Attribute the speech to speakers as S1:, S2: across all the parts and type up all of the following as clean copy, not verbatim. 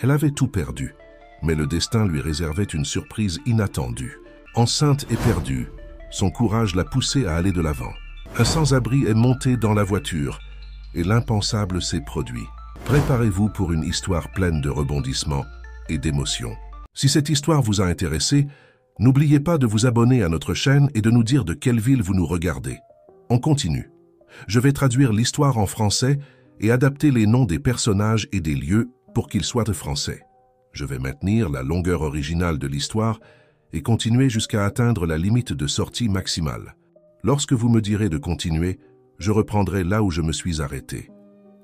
S1: Elle avait tout perdu, mais le destin lui réservait une surprise inattendue. Enceinte et perdue, son courage l'a poussée à aller de l'avant. Un sans-abri est monté dans la voiture et l'impensable s'est produit. Préparez-vous pour une histoire pleine de rebondissements et d'émotions. Si cette histoire vous a intéressé, n'oubliez pas de vous abonner à notre chaîne et de nous dire de quelle ville vous nous regardez. On continue. Je vais traduire l'histoire en français et adapter les noms des personnages et des lieux pour qu'ils soient français. Je vais maintenir la longueur originale de l'histoire et continuer jusqu'à atteindre la limite de sortie maximale. Lorsque vous me direz de continuer, je reprendrai là où je me suis arrêté.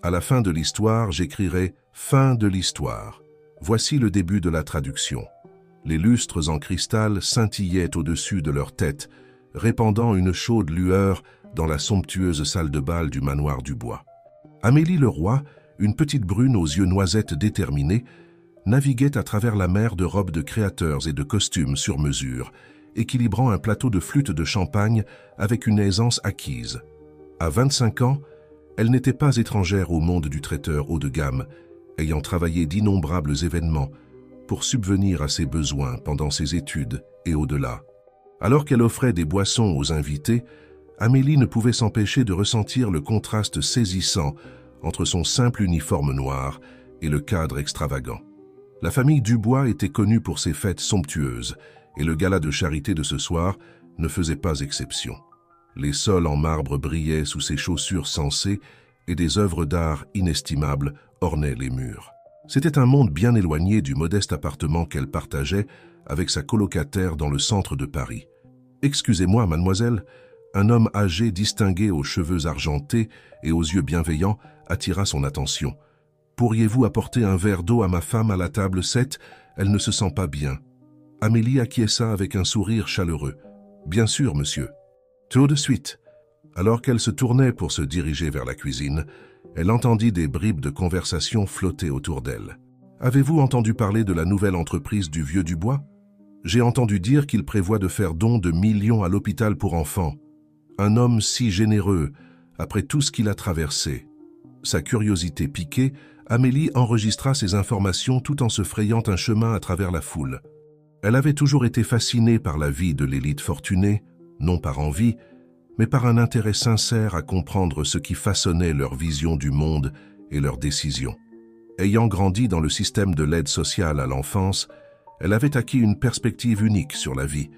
S1: À la fin de l'histoire, j'écrirai « Fin de l'histoire ». Voici le début de la traduction. Les lustres en cristal scintillaient au-dessus de leur tête, répandant une chaude lueur dans la somptueuse salle de bal du manoir du Bois. Amélie Leroy, une petite brune aux yeux noisettes déterminés, naviguait à travers la mer de robes de créateurs et de costumes sur mesure, équilibrant un plateau de flûte de champagne avec une aisance acquise. À 25 ans, elle n'était pas étrangère au monde du traiteur haut de gamme, ayant travaillé d'innombrables événements pour subvenir à ses besoins pendant ses études et au-delà. Alors qu'elle offrait des boissons aux invités, Amélie ne pouvait s'empêcher de ressentir le contraste saisissant entre son simple uniforme noir et le cadre extravagant. La famille Dubois était connue pour ses fêtes somptueuses, et le gala de charité de ce soir ne faisait pas exception. Les sols en marbre brillaient sous ses chaussures sensées et des œuvres d'art inestimables ornaient les murs. C'était un monde bien éloigné du modeste appartement qu'elle partageait avec sa colocataire dans le centre de Paris. « Excusez-moi, mademoiselle », un homme âgé distingué aux cheveux argentés et aux yeux bienveillants attira son attention. « Pourriez-vous apporter un verre d'eau à ma femme à la table 7 ? Elle ne se sent pas bien. » Amélie acquiesça avec un sourire chaleureux. « Bien sûr, monsieur. » Tout de suite. Alors qu'elle se tournait pour se diriger vers la cuisine, elle entendit des bribes de conversation flotter autour d'elle. « Avez-vous entendu parler de la nouvelle entreprise du vieux Dubois ? J'ai entendu dire qu'il prévoit de faire don de millions à l'hôpital pour enfants. Un homme si généreux, après tout ce qu'il a traversé. » Sa curiosité piquée, Amélie enregistra ces informations tout en se frayant un chemin à travers la foule. Elle avait toujours été fascinée par la vie de l'élite fortunée, non par envie, mais par un intérêt sincère à comprendre ce qui façonnait leur vision du monde et leurs décisions. Ayant grandi dans le système de l'aide sociale à l'enfance, elle avait acquis une perspective unique sur la vie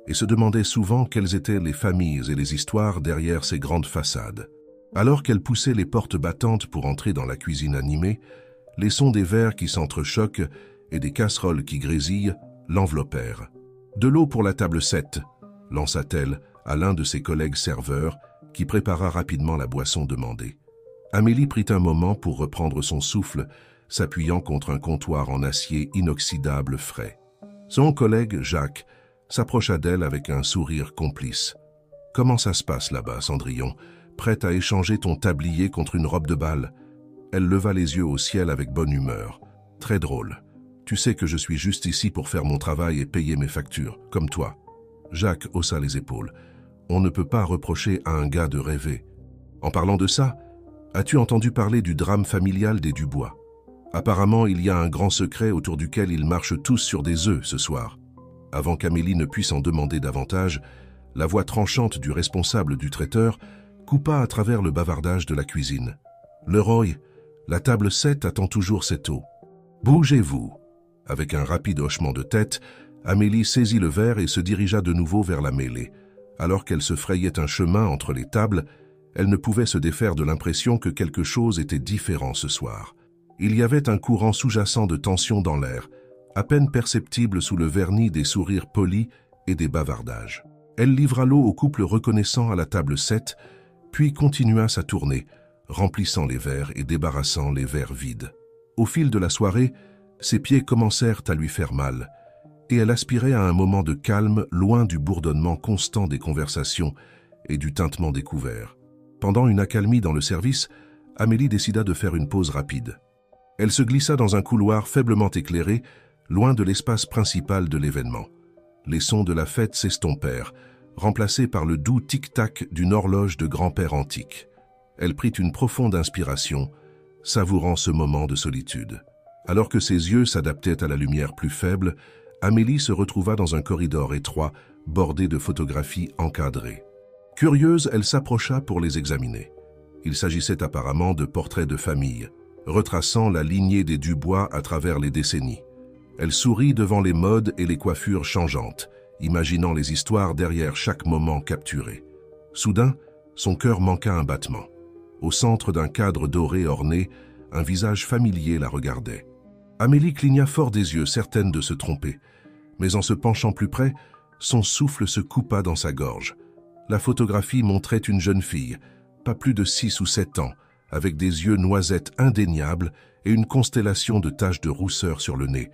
S1: et se demandait souvent quelles étaient les familles et les histoires derrière ces grandes façades. Alors qu'elle poussait les portes battantes pour entrer dans la cuisine animée, les sons des verres qui s'entrechoquent et des casseroles qui grésillent l'enveloppèrent. « De l'eau pour la table 7 », lança-t-elle à l'un de ses collègues serveurs qui prépara rapidement la boisson demandée. Amélie prit un moment pour reprendre son souffle, s'appuyant contre un comptoir en acier inoxydable frais. Son collègue, Jacques, s'approcha d'elle avec un sourire complice. « Comment ça se passe là-bas, Cendrillon ? Prête à échanger ton tablier contre une robe de bal ?» Elle leva les yeux au ciel avec bonne humeur. « Très drôle. Tu sais que je suis juste ici pour faire mon travail et payer mes factures, comme toi. » Jacques haussa les épaules. « On ne peut pas reprocher à un gars de rêver. En parlant de ça, as-tu entendu parler du drame familial des Dubois? Apparemment, il y a un grand secret autour duquel ils marchent tous sur des œufs ce soir. » Avant qu'Amélie ne puisse en demander davantage, la voix tranchante du responsable du traiteur coupa à travers le bavardage de la cuisine. « Leroy, la table 7 attend toujours cette eau. Bougez-vous !» Avec un rapide hochement de tête, Amélie saisit le verre et se dirigea de nouveau vers la mêlée. Alors qu'elle se frayait un chemin entre les tables, elle ne pouvait se défaire de l'impression que quelque chose était différent ce soir. Il y avait un courant sous-jacent de tension dans l'air, à peine perceptible sous le vernis des sourires polis et des bavardages. Elle livra l'eau au couple reconnaissant à la table 7, puis continua sa tournée, remplissant les verres et débarrassant les verres vides. Au fil de la soirée, ses pieds commencèrent à lui faire mal, et elle aspirait à un moment de calme loin du bourdonnement constant des conversations et du tintement des couverts. Pendant une accalmie dans le service, Amélie décida de faire une pause rapide. Elle se glissa dans un couloir faiblement éclairé, loin de l'espace principal de l'événement. Les sons de la fête s'estompèrent, remplacés par le doux tic-tac d'une horloge de grand-père antique. Elle prit une profonde inspiration, savourant ce moment de solitude. Alors que ses yeux s'adaptaient à la lumière plus faible, Amélie se retrouva dans un corridor étroit, bordé de photographies encadrées. Curieuse, elle s'approcha pour les examiner. Il s'agissait apparemment de portraits de famille, retraçant la lignée des Dubois à travers les décennies. Elle sourit devant les modes et les coiffures changeantes, imaginant les histoires derrière chaque moment capturé. Soudain, son cœur manqua un battement. Au centre d'un cadre doré orné, un visage familier la regardait. Amélie cligna fort des yeux, certaine de se tromper. Mais en se penchant plus près, son souffle se coupa dans sa gorge. La photographie montrait une jeune fille, pas plus de 6 ou 7 ans, avec des yeux noisettes indéniables et une constellation de taches de rousseur sur le nez.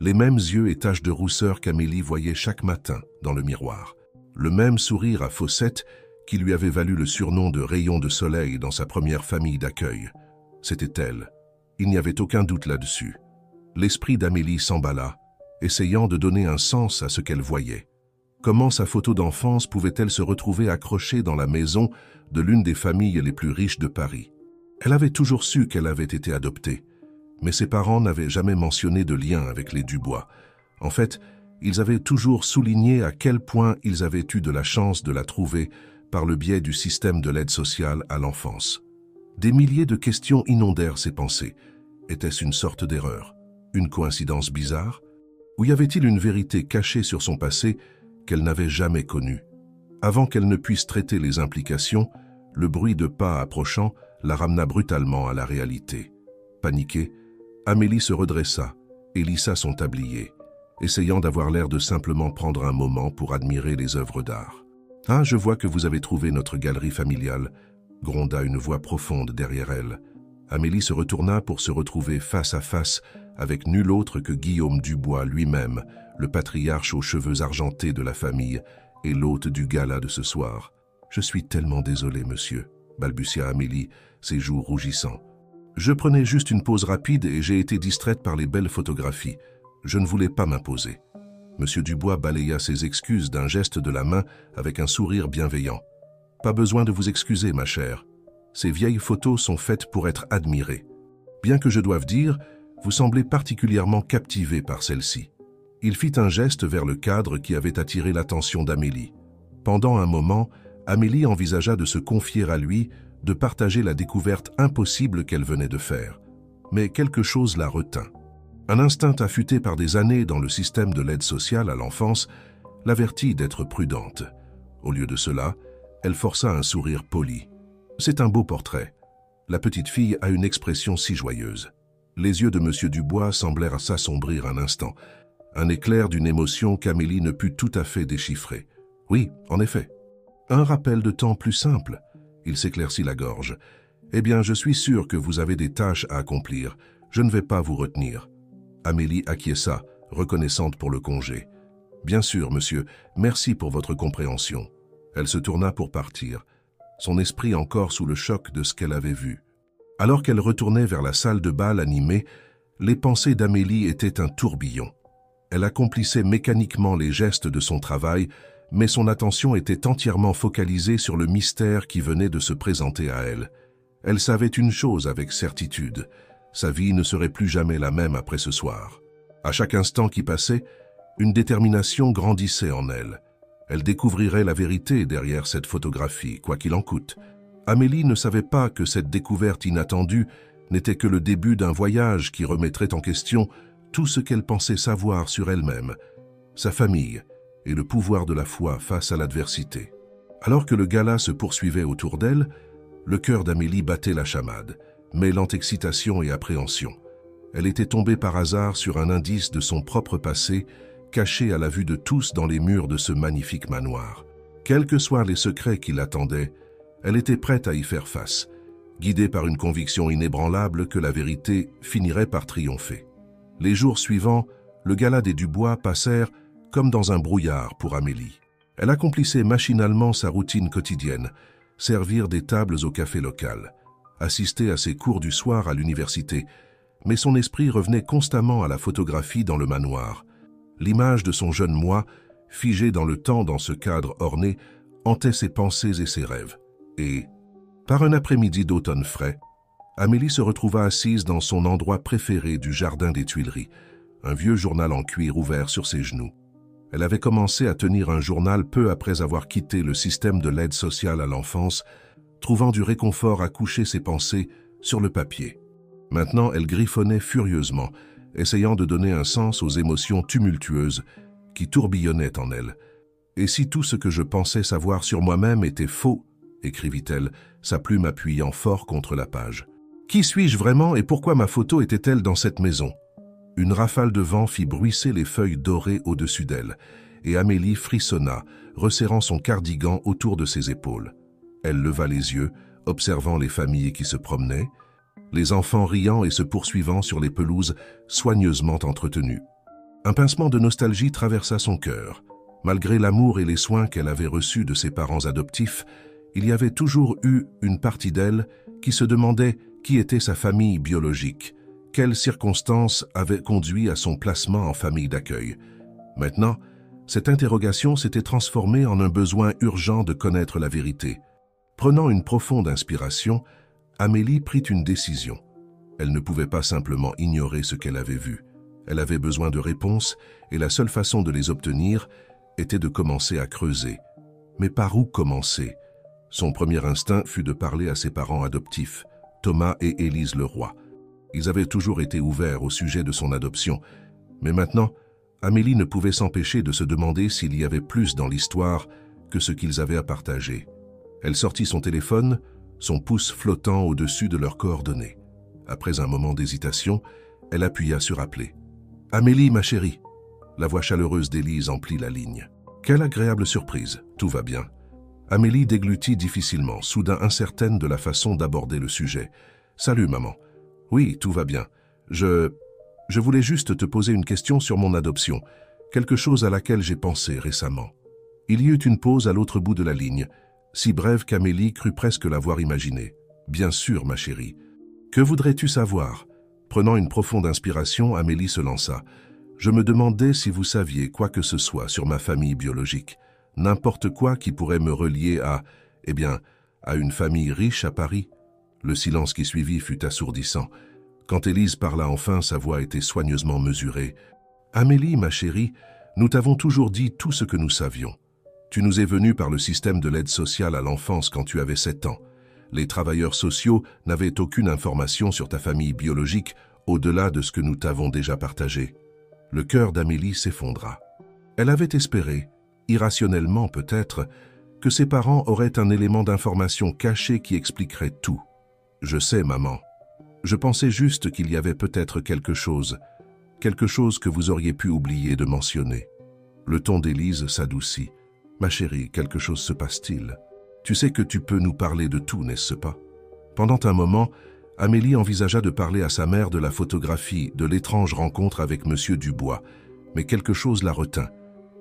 S1: Les mêmes yeux et taches de rousseur qu'Amélie voyait chaque matin dans le miroir. Le même sourire à fossettes qui lui avait valu le surnom de rayon de soleil dans sa première famille d'accueil. C'était elle. Il n'y avait aucun doute là-dessus. L'esprit d'Amélie s'emballa, essayant de donner un sens à ce qu'elle voyait. Comment sa photo d'enfance pouvait-elle se retrouver accrochée dans la maison de l'une des familles les plus riches de Paris? Elle avait toujours su qu'elle avait été adoptée, mais ses parents n'avaient jamais mentionné de lien avec les Dubois. En fait, ils avaient toujours souligné à quel point ils avaient eu de la chance de la trouver par le biais du système de l'aide sociale à l'enfance. Des milliers de questions inondèrent ses pensées. Était-ce une sorte d'erreur? Une coïncidence bizarre? Ou y avait-il une vérité cachée sur son passé qu'elle n'avait jamais connue? Avant qu'elle ne puisse traiter les implications, le bruit de pas approchant la ramena brutalement à la réalité. Paniquée, Amélie se redressa et lissa son tablier, essayant d'avoir l'air de simplement prendre un moment pour admirer les œuvres d'art. « Ah, je vois que vous avez trouvé notre galerie familiale », gronda une voix profonde derrière elle. Amélie se retourna pour se retrouver face à face avec nul autre que Guillaume Dubois lui-même, le patriarche aux cheveux argentés de la famille et l'hôte du gala de ce soir. « Je suis tellement désolée, monsieur », balbutia Amélie, ses joues rougissant. « Je prenais juste une pause rapide et j'ai été distraite par les belles photographies. Je ne voulais pas m'imposer. » Monsieur Dubois balaya ses excuses d'un geste de la main avec un sourire bienveillant. « Pas besoin de vous excuser, ma chère. Ces vieilles photos sont faites pour être admirées. Bien que je doive dire, vous semblez particulièrement captivée par celle-ci. » Il fit un geste vers le cadre qui avait attiré l'attention d'Amélie. Pendant un moment, Amélie envisagea de se confier à lui, de partager la découverte impossible qu'elle venait de faire. Mais quelque chose la retint. Un instinct affûté par des années dans le système de l'aide sociale à l'enfance l'avertit d'être prudente. Au lieu de cela, elle força un sourire poli. « C'est un beau portrait. La petite fille a une expression si joyeuse. » Les yeux de M. Dubois semblèrent s'assombrir un instant. Un éclair d'une émotion qu'Amélie ne put tout à fait déchiffrer. « Oui, en effet. Un rappel de temps plus simple. » Il s'éclaircit la gorge. « Eh bien, je suis sûr que vous avez des tâches à accomplir. Je ne vais pas vous retenir. » Amélie acquiesça, reconnaissante pour le congé. « Bien sûr, monsieur, merci pour votre compréhension. » Elle se tourna pour partir, son esprit encore sous le choc de ce qu'elle avait vu. Alors qu'elle retournait vers la salle de bal animée, les pensées d'Amélie étaient un tourbillon. Elle accomplissait mécaniquement les gestes de son travail, mais son attention était entièrement focalisée sur le mystère qui venait de se présenter à elle. Elle savait une chose avec certitude. Sa vie ne serait plus jamais la même après ce soir. À chaque instant qui passait, une détermination grandissait en elle. Elle découvrirait la vérité derrière cette photographie, quoi qu'il en coûte. Amélie ne savait pas que cette découverte inattendue n'était que le début d'un voyage qui remettrait en question tout ce qu'elle pensait savoir sur elle-même, sa famille et le pouvoir de la foi face à l'adversité. Alors que le gala se poursuivait autour d'elle, le cœur d'Amélie battait la chamade, mêlant excitation et appréhension. Elle était tombée par hasard sur un indice de son propre passé, caché à la vue de tous dans les murs de ce magnifique manoir. Quels que soient les secrets qui l'attendaient, elle était prête à y faire face, guidée par une conviction inébranlable que la vérité finirait par triompher. Les jours suivants, le gala des Dubois passèrent comme dans un brouillard pour Amélie. Elle accomplissait machinalement sa routine quotidienne, servir des tables au café local, assister à ses cours du soir à l'université, mais son esprit revenait constamment à la photographie dans le manoir. L'image de son jeune moi, figée dans le temps dans ce cadre orné, hantait ses pensées et ses rêves. Et, par un après-midi d'automne frais, Amélie se retrouva assise dans son endroit préféré du jardin des Tuileries, un vieux journal en cuir ouvert sur ses genoux. Elle avait commencé à tenir un journal peu après avoir quitté le système de l'aide sociale à l'enfance, trouvant du réconfort à coucher ses pensées sur le papier. Maintenant, elle griffonnait furieusement, essayant de donner un sens aux émotions tumultueuses qui tourbillonnaient en elle. « Et si tout ce que je pensais savoir sur moi-même était faux ?» écrivit-elle, sa plume appuyant fort contre la page. « Qui suis-je vraiment et pourquoi ma photo était-elle dans cette maison ?» Une rafale de vent fit bruisser les feuilles dorées au-dessus d'elle, et Amélie frissonna, resserrant son cardigan autour de ses épaules. Elle leva les yeux, observant les familles qui se promenaient, les enfants riant et se poursuivant sur les pelouses soigneusement entretenues. Un pincement de nostalgie traversa son cœur. Malgré l'amour et les soins qu'elle avait reçus de ses parents adoptifs, il y avait toujours eu une partie d'elle qui se demandait qui était sa famille biologique, quelles circonstances avaient conduit à son placement en famille d'accueil. Maintenant, cette interrogation s'était transformée en un besoin urgent de connaître la vérité. Prenant une profonde inspiration, Amélie prit une décision. Elle ne pouvait pas simplement ignorer ce qu'elle avait vu. Elle avait besoin de réponses et la seule façon de les obtenir était de commencer à creuser. Mais par où commencer? Son premier instinct fut de parler à ses parents adoptifs, Thomas et Élise Leroy. Ils avaient toujours été ouverts au sujet de son adoption, mais maintenant, Amélie ne pouvait s'empêcher de se demander s'il y avait plus dans l'histoire que ce qu'ils avaient à partager. Elle sortit son téléphone, son pouce flottant au-dessus de leurs coordonnées. Après un moment d'hésitation, elle appuya sur « Appeler ». « Amélie, ma chérie !» La voix chaleureuse d'Élise emplit la ligne. Quelle agréable surprise, tout va bien. Amélie déglutit difficilement, soudain incertaine de la façon d'aborder le sujet. « Salut, maman. Oui, tout va bien. Je voulais juste te poser une question sur mon adoption, quelque chose à laquelle j'ai pensé récemment. » Il y eut une pause à l'autre bout de la ligne, si brève qu'Amélie crut presque l'avoir imaginée. « Bien sûr, ma chérie. Que voudrais-tu savoir ?» Prenant une profonde inspiration, Amélie se lança. « Je me demandais si vous saviez quoi que ce soit sur ma famille biologique, n'importe quoi qui pourrait me relier à une famille riche à Paris. » Le silence qui suivit fut assourdissant. Quand Élise parla enfin, sa voix était soigneusement mesurée. « Amélie, ma chérie, nous t'avons toujours dit tout ce que nous savions. Tu nous es venue par le système de l'aide sociale à l'enfance quand tu avais 7 ans. Les travailleurs sociaux n'avaient aucune information sur ta famille biologique au-delà de ce que nous t'avons déjà partagé. » Le cœur d'Amélie s'effondra. Elle avait espéré, irrationnellement peut-être, que ses parents auraient un élément d'information caché qui expliquerait tout. « Je sais, maman. Je pensais juste qu'il y avait peut-être quelque chose que vous auriez pu oublier de mentionner. » Le ton d'Élise s'adoucit. « Ma chérie, quelque chose se passe-t-il? Tu sais que tu peux nous parler de tout, n'est-ce pas ?» Pendant un moment, Amélie envisagea de parler à sa mère de la photographie de l'étrange rencontre avec Monsieur Dubois, mais quelque chose la retint.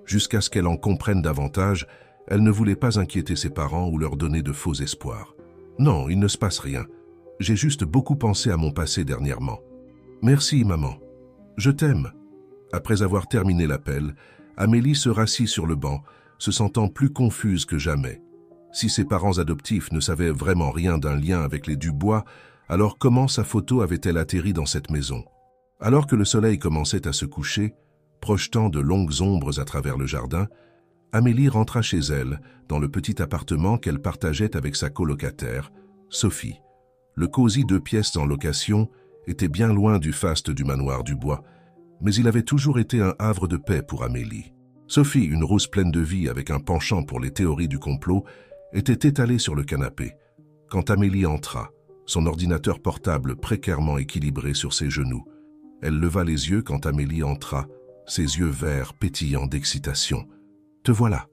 S1: Jusqu'à ce qu'elle en comprenne davantage, elle ne voulait pas inquiéter ses parents ou leur donner de faux espoirs. « Non, il ne se passe rien. J'ai juste beaucoup pensé à mon passé dernièrement. »« Merci, maman. Je t'aime. » Après avoir terminé l'appel, Amélie se rassit sur le banc, se sentant plus confuse que jamais. Si ses parents adoptifs ne savaient vraiment rien d'un lien avec les Dubois, alors comment sa photo avait-elle atterri dans cette maison? Alors que le soleil commençait à se coucher, projetant de longues ombres à travers le jardin, Amélie rentra chez elle, dans le petit appartement qu'elle partageait avec sa colocataire, Sophie. Le cosy 2 pièces en location était bien loin du faste du manoir Dubois, mais il avait toujours été un havre de paix pour Amélie. Sophie, une rousse pleine de vie avec un penchant pour les théories du complot, était étalée sur le canapé. Quand Amélie entra, son ordinateur portable précairement équilibré sur ses genoux, elle leva les yeux quand Amélie entra, ses yeux verts pétillants d'excitation. « Te voilà.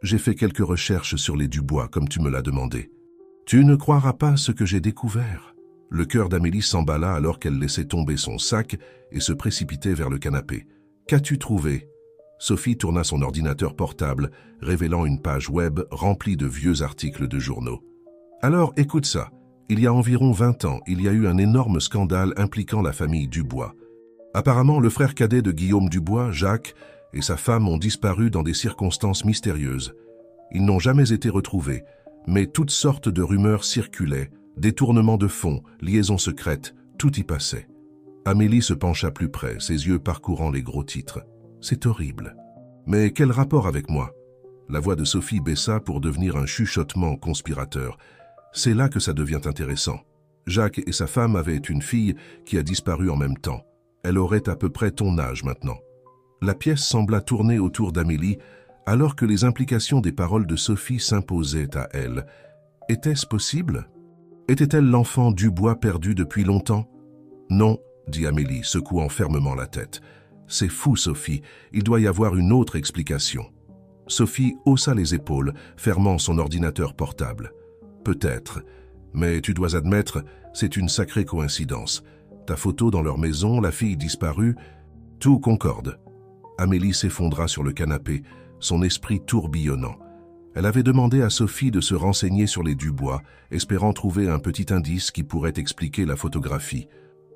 S1: J'ai fait quelques recherches sur les Dubois comme tu me l'as demandé. Tu ne croiras pas ce que j'ai découvert. » Le cœur d'Amélie s'emballa alors qu'elle laissait tomber son sac et se précipitait vers le canapé. « Qu'as-tu trouvé ?» Sophie tourna son ordinateur portable, révélant une page web remplie de vieux articles de journaux. « Alors, écoute ça. Il y a environ 20 ans, il y a eu un énorme scandale impliquant la famille Dubois. Apparemment, le frère cadet de Guillaume Dubois, Jacques, et sa femme ont disparu dans des circonstances mystérieuses. Ils n'ont jamais été retrouvés, mais toutes sortes de rumeurs circulaient, Détournement de fonds, liaison secrète, tout y passait. Amélie se pencha plus près, ses yeux parcourant les gros titres. C'est horrible. Mais quel rapport avec moi? La voix de Sophie baissa pour devenir un chuchotement conspirateur. C'est là que ça devient intéressant. Jacques et sa femme avaient une fille qui a disparu en même temps. Elle aurait à peu près ton âge maintenant. La pièce sembla tourner autour d'Amélie, alors que les implications des paroles de Sophie s'imposaient à elle. Était-ce possible? Était-elle l'enfant Dubois perdu depuis longtemps? Non, dit Amélie, secouant fermement la tête. C'est fou, Sophie, il doit y avoir une autre explication. Sophie haussa les épaules, fermant son ordinateur portable. Peut-être, mais tu dois admettre, c'est une sacrée coïncidence. Ta photo dans leur maison, la fille disparue, tout concorde. Amélie s'effondra sur le canapé, son esprit tourbillonnant. Elle avait demandé à Sophie de se renseigner sur les Dubois, espérant trouver un petit indice qui pourrait expliquer la photographie.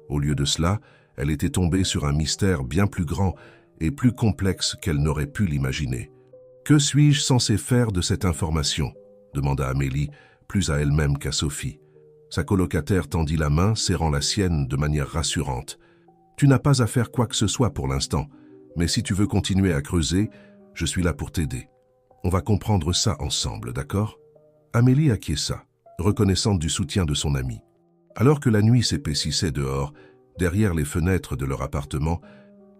S1: Au lieu de cela, elle était tombée sur un mystère bien plus grand et plus complexe qu'elle n'aurait pu l'imaginer. « Que suis-je censé faire de cette information ?» demanda Amélie, plus à elle-même qu'à Sophie. Sa colocataire tendit la main, serrant la sienne de manière rassurante. « Tu n'as pas à faire quoi que ce soit pour l'instant, mais si tu veux continuer à creuser, je suis là pour t'aider. On va comprendre ça ensemble, d'accord ?» Amélie acquiesça, reconnaissante du soutien de son amie. Alors que la nuit s'épaississait dehors, derrière les fenêtres de leur appartement,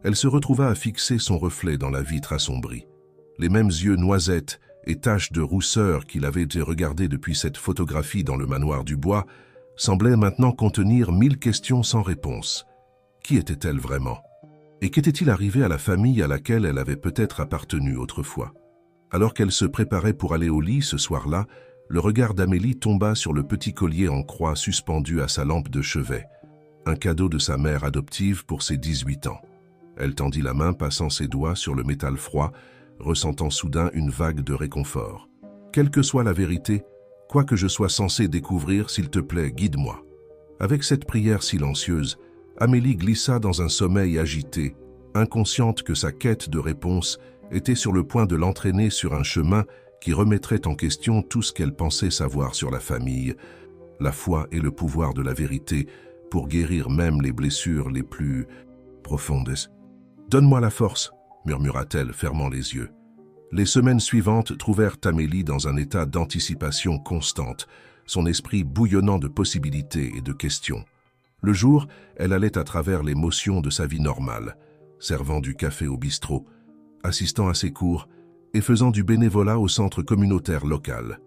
S1: elle se retrouva à fixer son reflet dans la vitre assombrie. Les mêmes yeux noisettes et taches de rousseur qu'il avait été regardés depuis cette photographie dans le manoir Dubois semblaient maintenant contenir 1000 questions sans réponse. Qui était-elle vraiment? Et qu'était-il arrivé à la famille à laquelle elle avait peut-être appartenu autrefois? Alors qu'elle se préparait pour aller au lit ce soir-là, le regard d'Amélie tomba sur le petit collier en croix suspendu à sa lampe de chevet, un cadeau de sa mère adoptive pour ses 18 ans. Elle tendit la main, passant ses doigts sur le métal froid, ressentant soudain une vague de réconfort. « Quelle que soit la vérité, quoi que je sois censé découvrir, s'il te plaît, guide-moi. » Avec cette prière silencieuse, Amélie glissa dans un sommeil agité, inconsciente que sa quête de réponse était sur le point de l'entraîner sur un chemin qui remettrait en question tout ce qu'elle pensait savoir sur la famille, la foi et le pouvoir de la vérité pour guérir même les blessures les plus profondes. « Donne-moi la force !» murmura-t-elle, fermant les yeux. Les semaines suivantes trouvèrent Amélie dans un état d'anticipation constante, son esprit bouillonnant de possibilités et de questions. Le jour, elle allait à travers les motions de sa vie normale, servant du café au bistrot, assistant à ses cours et faisant du bénévolat au centre communautaire local.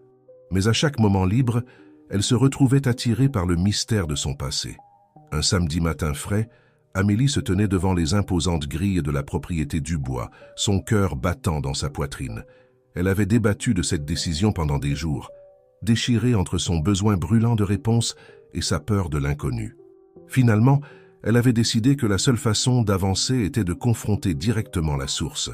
S1: Mais à chaque moment libre, elle se retrouvait attirée par le mystère de son passé. Un samedi matin frais, Amélie se tenait devant les imposantes grilles de la propriété Dubois, son cœur battant dans sa poitrine. Elle avait débattu de cette décision pendant des jours, déchirée entre son besoin brûlant de réponse et sa peur de l'inconnu. Finalement, elle avait décidé que la seule façon d'avancer était de confronter directement la source.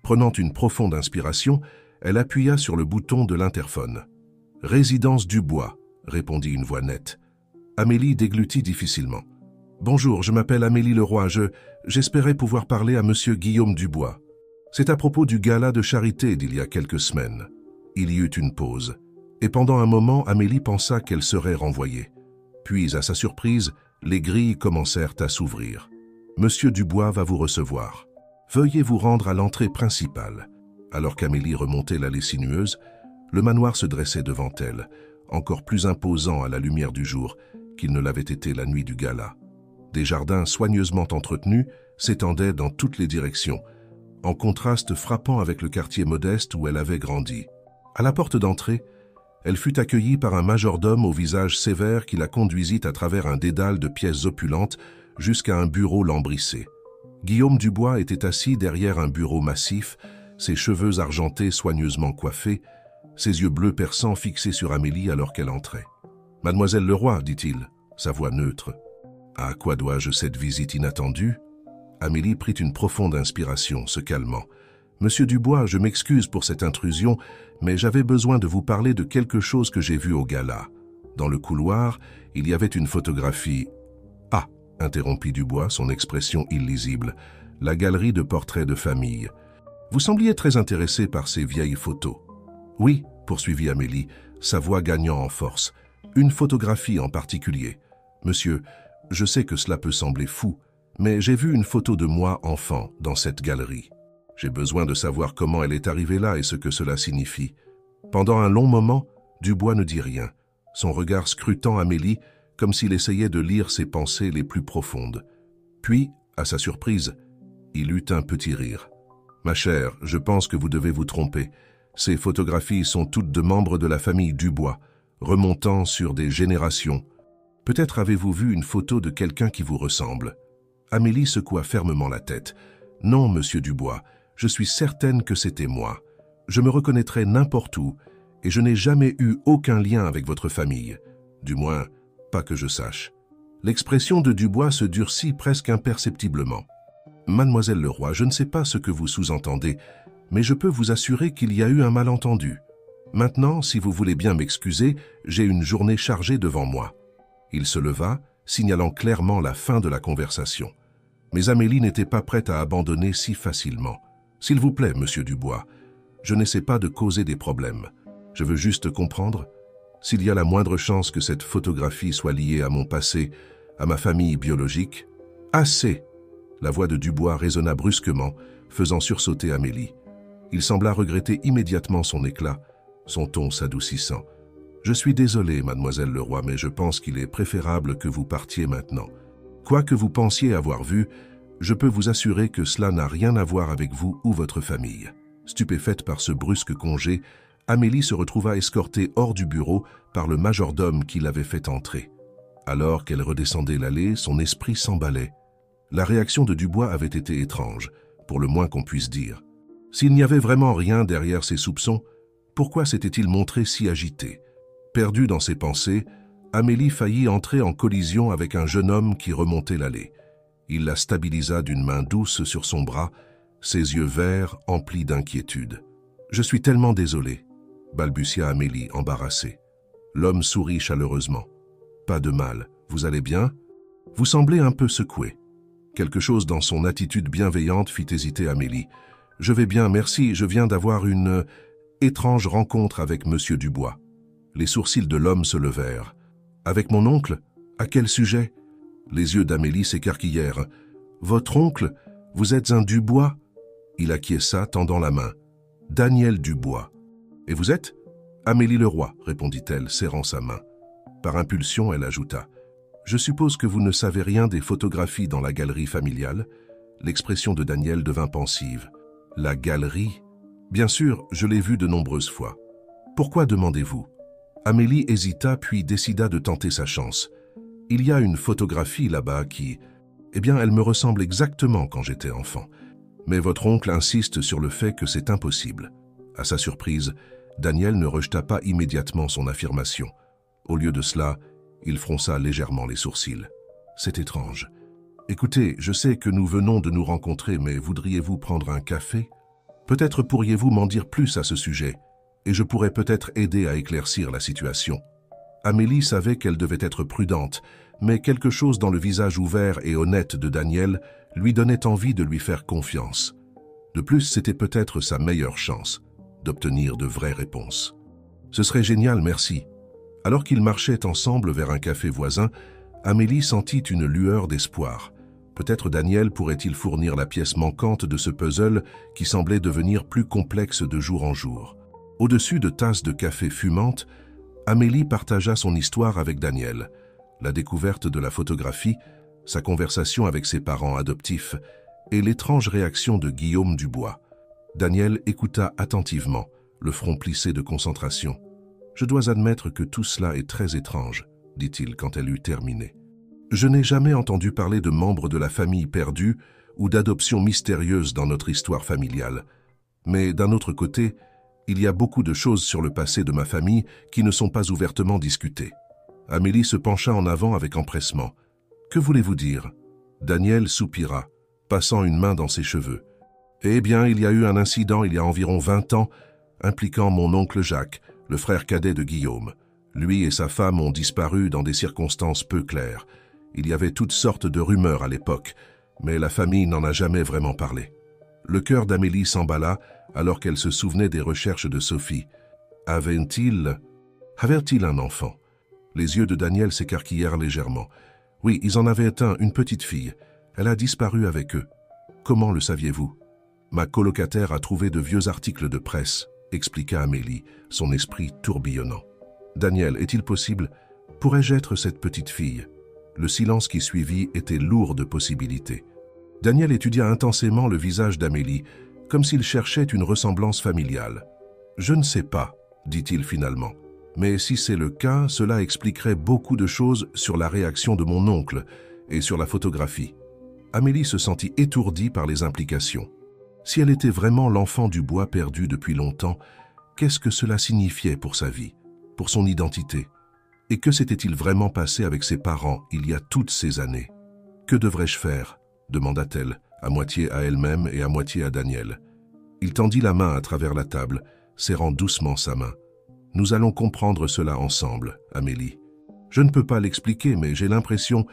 S1: Prenant une profonde inspiration, elle appuya sur le bouton de l'interphone. « Résidence Dubois », répondit une voix nette. Amélie déglutit difficilement. « Bonjour, je m'appelle Amélie Leroy, j'espérais pouvoir parler à monsieur Guillaume Dubois. C'est à propos du gala de charité d'il y a quelques semaines. » Il y eut une pause, et pendant un moment, Amélie pensa qu'elle serait renvoyée. Puis, à sa surprise, les grilles commencèrent à s'ouvrir. « Monsieur Dubois va vous recevoir. Veuillez vous rendre à l'entrée principale. » Alors qu'Amélie remontait l'allée sinueuse, le manoir se dressait devant elle, encore plus imposant à la lumière du jour qu'il ne l'avait été la nuit du gala. Des jardins soigneusement entretenus s'étendaient dans toutes les directions, en contraste frappant avec le quartier modeste où elle avait grandi. À la porte d'entrée, elle fut accueillie par un majordome au visage sévère qui la conduisit à travers un dédale de pièces opulentes jusqu'à un bureau lambrissé. Guillaume Dubois était assis derrière un bureau massif, ses cheveux argentés soigneusement coiffés, ses yeux bleus perçants fixés sur Amélie alors qu'elle entrait. « Mademoiselle Leroy, dit-il, sa voix neutre. À quoi dois-je cette visite inattendue ?» Amélie prit une profonde inspiration, se calmant. « Monsieur Dubois, je m'excuse pour cette intrusion, mais j'avais besoin de vous parler de quelque chose que j'ai vu au gala. Dans le couloir, il y avait une photographie. »« Ah !» interrompit Dubois, son expression illisible. « La galerie de portraits de famille. Vous sembliez très intéressé par ces vieilles photos. »« Oui, » poursuivit Amélie, sa voix gagnant en force. « Une photographie en particulier. Monsieur, je sais que cela peut sembler fou, mais j'ai vu une photo de moi enfant dans cette galerie. J'ai besoin de savoir comment elle est arrivée là et ce que cela signifie. Pendant un long moment, Dubois ne dit rien, son regard scrutant Amélie comme s'il essayait de lire ses pensées les plus profondes. Puis, à sa surprise, il eut un petit rire. « Ma chère, je pense que vous devez vous tromper. Ces photographies sont toutes de membres de la famille Dubois, remontant sur des générations. Peut-être avez-vous vu une photo de quelqu'un qui vous ressemble. » Amélie secoua fermement la tête. « Non, monsieur Dubois, je suis certaine que c'était moi. Je me reconnaîtrais n'importe où, et je n'ai jamais eu aucun lien avec votre famille. Du moins, pas que je sache. » L'expression de Dubois se durcit presque imperceptiblement. « Mademoiselle Leroy, je ne sais pas ce que vous sous-entendez, mais je peux vous assurer qu'il y a eu un malentendu. Maintenant, si vous voulez bien m'excuser, j'ai une journée chargée devant moi. » Il se leva, signalant clairement la fin de la conversation. Mais Amélie n'était pas prête à abandonner si facilement. « S'il vous plaît, monsieur Dubois, je n'essaie pas de causer des problèmes. Je veux juste comprendre s'il y a la moindre chance que cette photographie soit liée à mon passé, à ma famille biologique. »« Assez !» La voix de Dubois résonna brusquement, faisant sursauter Amélie. Il sembla regretter immédiatement son éclat, son ton s'adoucissant. « Je suis désolé, mademoiselle Leroy, mais je pense qu'il est préférable que vous partiez maintenant. Quoi que vous pensiez avoir vu, je peux vous assurer que cela n'a rien à voir avec vous ou votre famille. » Stupéfaite par ce brusque congé, Amélie se retrouva escortée hors du bureau par le majordome qui l'avait fait entrer. Alors qu'elle redescendait l'allée, son esprit s'emballait. La réaction de Dubois avait été étrange, pour le moins qu'on puisse dire. S'il n'y avait vraiment rien derrière ses soupçons, pourquoi s'était-il montré si agité? Perdue dans ses pensées, Amélie faillit entrer en collision avec un jeune homme qui remontait l'allée. Il la stabilisa d'une main douce sur son bras, ses yeux verts emplis d'inquiétude. « Je suis tellement désolée, » balbutia Amélie, embarrassée. L'homme sourit chaleureusement. « Pas de mal, vous allez bien? Vous semblez un peu secouée. » Quelque chose dans son attitude bienveillante fit hésiter Amélie. « Je vais bien, merci, je viens d'avoir une étrange rencontre avec monsieur Dubois. » Les sourcils de l'homme se levèrent. « Avec mon oncle? À quel sujet ?» Les yeux d'Amélie s'écarquillèrent. « Votre oncle? Vous êtes un Dubois ?» Il acquiesça, tendant la main. « Daniel Dubois. »« Et vous êtes ?»« Amélie Leroy, » répondit-elle, serrant sa main. Par impulsion, elle ajouta. « Je suppose que vous ne savez rien des photographies dans la galerie familiale ?» L'expression de Daniel devint pensive. « La galerie ? Bien sûr, je l'ai vue de nombreuses fois. Pourquoi demandez-vous ?» Amélie hésita puis décida de tenter sa chance. « Il y a une photographie là-bas qui... Eh bien, elle me ressemble exactement quand j'étais enfant. Mais votre oncle insiste sur le fait que c'est impossible. » À sa surprise, Daniel ne rejeta pas immédiatement son affirmation. Au lieu de cela, il fronça légèrement les sourcils. « C'est étrange. Écoutez, je sais que nous venons de nous rencontrer, mais voudriez-vous prendre un café? Peut-être pourriez-vous m'en dire plus à ce sujet, et je pourrais peut-être aider à éclaircir la situation. » Amélie savait qu'elle devait être prudente, mais quelque chose dans le visage ouvert et honnête de Daniel lui donnait envie de lui faire confiance. De plus, c'était peut-être sa meilleure chance d'obtenir de vraies réponses. « Ce serait génial, merci. » Alors qu'ils marchaient ensemble vers un café voisin, Amélie sentit une lueur d'espoir. Peut-être Daniel pourrait-il fournir la pièce manquante de ce puzzle qui semblait devenir plus complexe de jour en jour. Au-dessus de tasses de café fumantes, Amélie partagea son histoire avec Daniel, la découverte de la photographie, sa conversation avec ses parents adoptifs et l'étrange réaction de Guillaume Dubois. Daniel écouta attentivement, le front plissé de concentration. « Je dois admettre que tout cela est très étrange, » dit-il quand elle eut terminé. « Je n'ai jamais entendu parler de membres de la famille perdue ou d'adoption mystérieuse dans notre histoire familiale. Mais d'un autre côté, il y a beaucoup de choses sur le passé de ma famille qui ne sont pas ouvertement discutées. » Amélie se pencha en avant avec empressement. « Que voulez-vous dire ?» Daniel soupira, passant une main dans ses cheveux. « Eh bien, il y a eu un incident il y a environ 20 ans, impliquant mon oncle Jacques, le frère cadet de Guillaume. Lui et sa femme ont disparu dans des circonstances peu claires. Il y avait toutes sortes de rumeurs à l'époque, mais la famille n'en a jamais vraiment parlé. » Le cœur d'Amélie s'emballa alors qu'elle se souvenait des recherches de Sophie. Avait-il un enfant? Les yeux de Daniel s'écarquillèrent légèrement. « Oui, ils en avaient éteint une petite fille. Elle a disparu avec eux. Comment le saviez-vous ?»« Ma colocataire a trouvé de vieux articles de presse, » expliqua Amélie, son esprit tourbillonnant. « Daniel, est-il possible? Pourrais-je être cette petite fille ?» Le silence qui suivit était lourd de possibilités. Daniel étudia intensément le visage d'Amélie, comme s'il cherchait une ressemblance familiale. « Je ne sais pas, » dit-il finalement. « Mais si c'est le cas, cela expliquerait beaucoup de choses sur la réaction de mon oncle et sur la photographie. » Amélie se sentit étourdie par les implications. Si elle était vraiment l'enfant du bois perdu depuis longtemps, qu'est-ce que cela signifiait pour sa vie, pour son identité? Et que s'était-il vraiment passé avec ses parents il y a toutes ces années? « Que devrais-je faire ?» demanda-t-elle, à moitié à elle-même et à moitié à Daniel. Il tendit la main à travers la table, serrant doucement sa main. « Nous allons comprendre cela ensemble, Amélie. Je ne peux pas l'expliquer, mais j'ai l'impression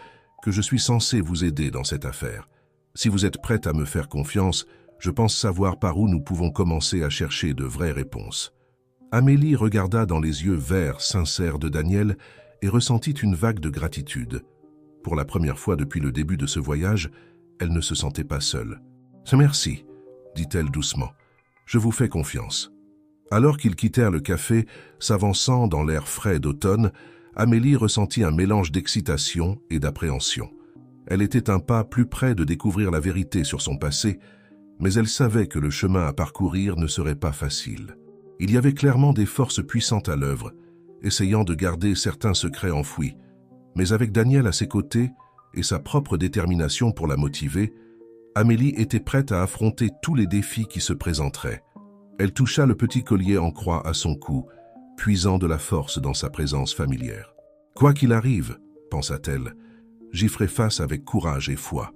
S1: que je suis censé vous aider dans cette affaire. Si vous êtes prête à me faire confiance, je pense savoir par où nous pouvons commencer à chercher de vraies réponses. » Amélie regarda dans les yeux verts sincères de Daniel et ressentit une vague de gratitude. Pour la première fois depuis le début de ce voyage, elle ne se sentait pas seule. « Merci, » dit-elle doucement. « Je vous fais confiance. » Alors qu'ils quittèrent le café, s'avançant dans l'air frais d'automne, Amélie ressentit un mélange d'excitation et d'appréhension. Elle était un pas plus près de découvrir la vérité sur son passé, mais elle savait que le chemin à parcourir ne serait pas facile. Il y avait clairement des forces puissantes à l'œuvre, essayant de garder certains secrets enfouis. Mais avec Daniel à ses côtés et sa propre détermination pour la motiver, Amélie était prête à affronter tous les défis qui se présenteraient. Elle toucha le petit collier en croix à son cou, puisant de la force dans sa présence familière. « Quoi qu'il arrive, » pensa-t-elle, « j'y ferai face avec courage et foi. »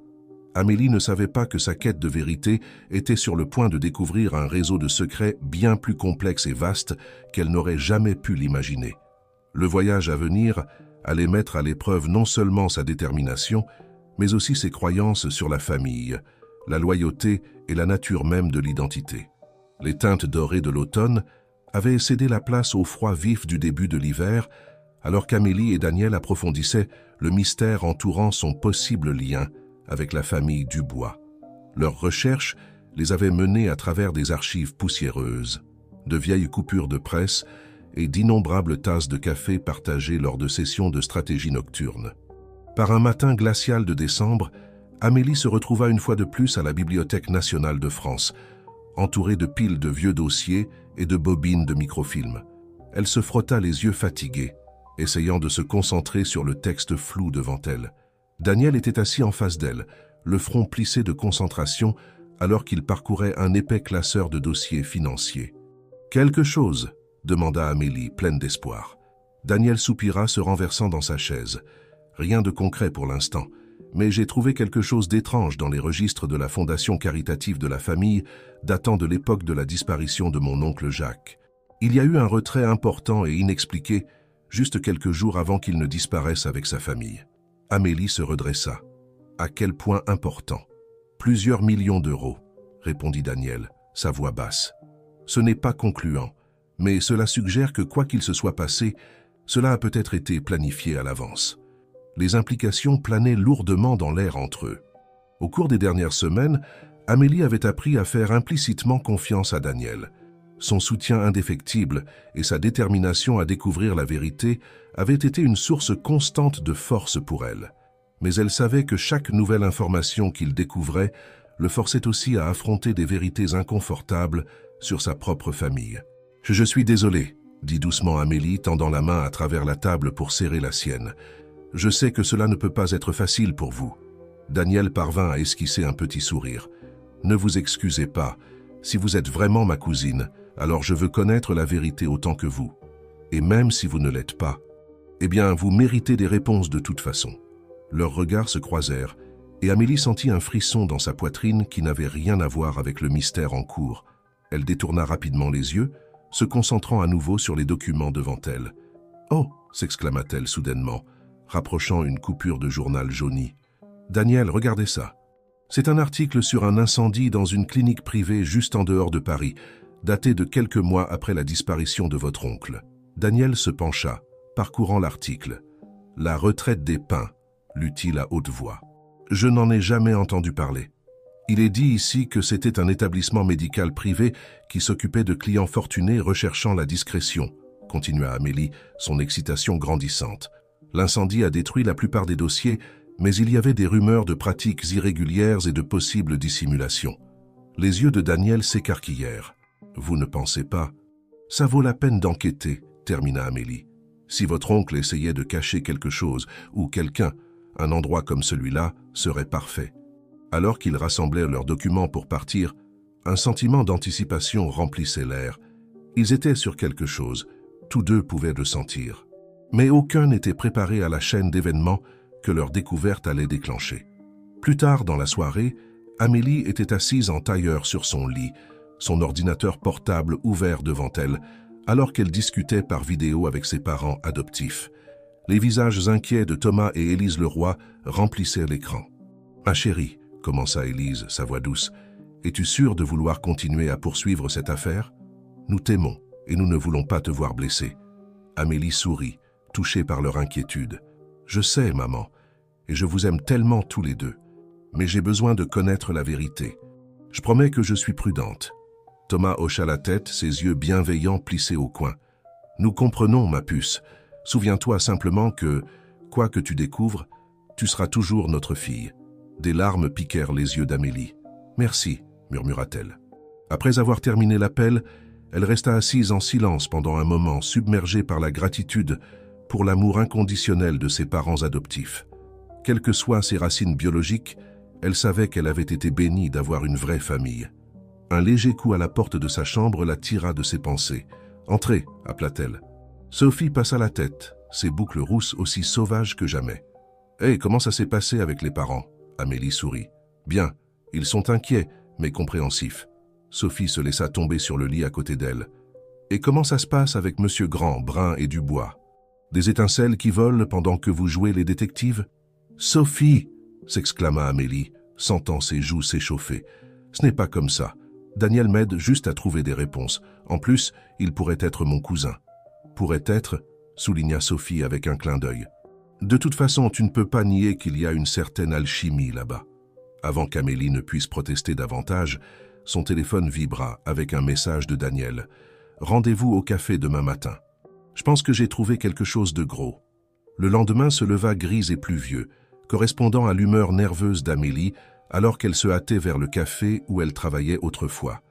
S1: Amélie ne savait pas que sa quête de vérité était sur le point de découvrir un réseau de secrets bien plus complexe et vaste qu'elle n'aurait jamais pu l'imaginer. Le voyage à venir allait mettre à l'épreuve non seulement sa détermination, mais aussi ses croyances sur la famille, la loyauté et la nature même de l'identité. Les teintes dorées de l'automne avaient cédé la place au froid vif du début de l'hiver, alors qu'Amélie et Daniel approfondissaient le mystère entourant son possible lien avec la famille Dubois. Leurs recherches les avaient menés à travers des archives poussiéreuses, de vieilles coupures de presse et d'innombrables tasses de café partagées lors de sessions de stratégie nocturne. Par un matin glacial de décembre, Amélie se retrouva une fois de plus à la Bibliothèque nationale de France, entourée de piles de vieux dossiers et de bobines de microfilms. Elle se frotta les yeux fatigués, essayant de se concentrer sur le texte flou devant elle. Daniel était assis en face d'elle, le front plissé de concentration, alors qu'il parcourait un épais classeur de dossiers financiers. « Quelque chose ?» demanda Amélie, pleine d'espoir. Daniel soupira, se renversant dans sa chaise. « Rien de concret pour l'instant, mais j'ai trouvé quelque chose d'étrange dans les registres de la fondation caritative de la famille datant de l'époque de la disparition de mon oncle Jacques. Il y a eu un retrait important et inexpliqué, juste quelques jours avant qu'il ne disparaisse avec sa famille. » Amélie se redressa. « À quel point important ?»« Plusieurs millions d'euros, » répondit Daniel, sa voix basse. « Ce n'est pas concluant, mais cela suggère que quoi qu'il se soit passé, cela a peut-être été planifié à l'avance. » Les implications planaient lourdement dans l'air entre eux. Au cours des dernières semaines, Amélie avait appris à faire implicitement confiance à Daniel. Son soutien indéfectible et sa détermination à découvrir la vérité avaient été une source constante de force pour elle. Mais elle savait que chaque nouvelle information qu'il découvrait le forçait aussi à affronter des vérités inconfortables sur sa propre famille. « Je suis désolée, » dit doucement Amélie, tendant la main à travers la table pour serrer la sienne. « Je sais que cela ne peut pas être facile pour vous. » Daniel parvint à esquisser un petit sourire. « Ne vous excusez pas. Si vous êtes vraiment ma cousine, alors je veux connaître la vérité autant que vous. Et même si vous ne l'êtes pas, eh bien, vous méritez des réponses de toute façon. » Leurs regards se croisèrent, et Amélie sentit un frisson dans sa poitrine qui n'avait rien à voir avec le mystère en cours. Elle détourna rapidement les yeux, se concentrant à nouveau sur les documents devant elle. « Oh !» s'exclama-t-elle soudainement, rapprochant une coupure de journal jauni. « Daniel, regardez ça. C'est un article sur un incendie dans une clinique privée juste en dehors de Paris, daté de quelques mois après la disparition de votre oncle. » Daniel se pencha, parcourant l'article. « La retraite des pins », lut-il à haute voix. « Je n'en ai jamais entendu parler. Il est dit ici que c'était un établissement médical privé qui s'occupait de clients fortunés recherchant la discrétion, » continua Amélie, son excitation grandissante. L'incendie a détruit la plupart des dossiers, mais il y avait des rumeurs de pratiques irrégulières et de possibles dissimulations. Les yeux de Daniel s'écarquillèrent. « Vous ne pensez pas? Ça vaut la peine d'enquêter, » termina Amélie. « Si votre oncle essayait de cacher quelque chose, ou quelqu'un, un endroit comme celui-là serait parfait. » Alors qu'ils rassemblaient leurs documents pour partir, un sentiment d'anticipation remplissait l'air. Ils étaient sur quelque chose, tous deux pouvaient le sentir. Mais aucun n'était préparé à la chaîne d'événements que leur découverte allait déclencher. Plus tard dans la soirée, Amélie était assise en tailleur sur son lit, son ordinateur portable ouvert devant elle, alors qu'elle discutait par vidéo avec ses parents adoptifs. Les visages inquiets de Thomas et Élise Leroy remplissaient l'écran. « Ma chérie, » commença Élise, sa voix douce, « es-tu sûre de vouloir continuer à poursuivre cette affaire? Nous t'aimons et nous ne voulons pas te voir blessée. » Amélie sourit, touchée par leur inquiétude. « Je sais, maman, et je vous aime tellement tous les deux, mais j'ai besoin de connaître la vérité. Je promets que je suis prudente. » Thomas hocha la tête, ses yeux bienveillants plissés au coin. « Nous comprenons, ma puce. Souviens-toi simplement que, quoi que tu découvres, tu seras toujours notre fille. » Des larmes piquèrent les yeux d'Amélie. « Merci, » murmura-t-elle. Après avoir terminé l'appel, elle resta assise en silence pendant un moment, submergée par la gratitude pour l'amour inconditionnel de ses parents adoptifs. Quelles que soient ses racines biologiques, elle savait qu'elle avait été bénie d'avoir une vraie famille. Un léger coup à la porte de sa chambre la tira de ses pensées. « Entrez » appela-t-elle. Sophie passa la tête, ses boucles rousses aussi sauvages que jamais. « Hé, comment ça s'est passé avec les parents ?» Amélie sourit. « Bien, ils sont inquiets, mais compréhensifs. » Sophie se laissa tomber sur le lit à côté d'elle. « Et comment ça se passe avec Monsieur Grand, Brun et Dubois? Des étincelles qui volent pendant que vous jouez les détectives ?»« Sophie !» s'exclama Amélie, sentant ses joues s'échauffer. « Ce n'est pas comme ça. Daniel m'aide juste à trouver des réponses. En plus, il pourrait être mon cousin. »« Pourrait être » souligna Sophie avec un clin d'œil. « De toute façon, tu ne peux pas nier qu'il y a une certaine alchimie là-bas. » Avant qu'Amélie ne puisse protester davantage, son téléphone vibra avec un message de Daniel. « Rendez-vous au café demain matin. Je pense que j'ai trouvé quelque chose de gros. » Le lendemain se leva gris et pluvieux, correspondant à l'humeur nerveuse d'Amélie alors qu'elle se hâtait vers le café où elle travaillait autrefois.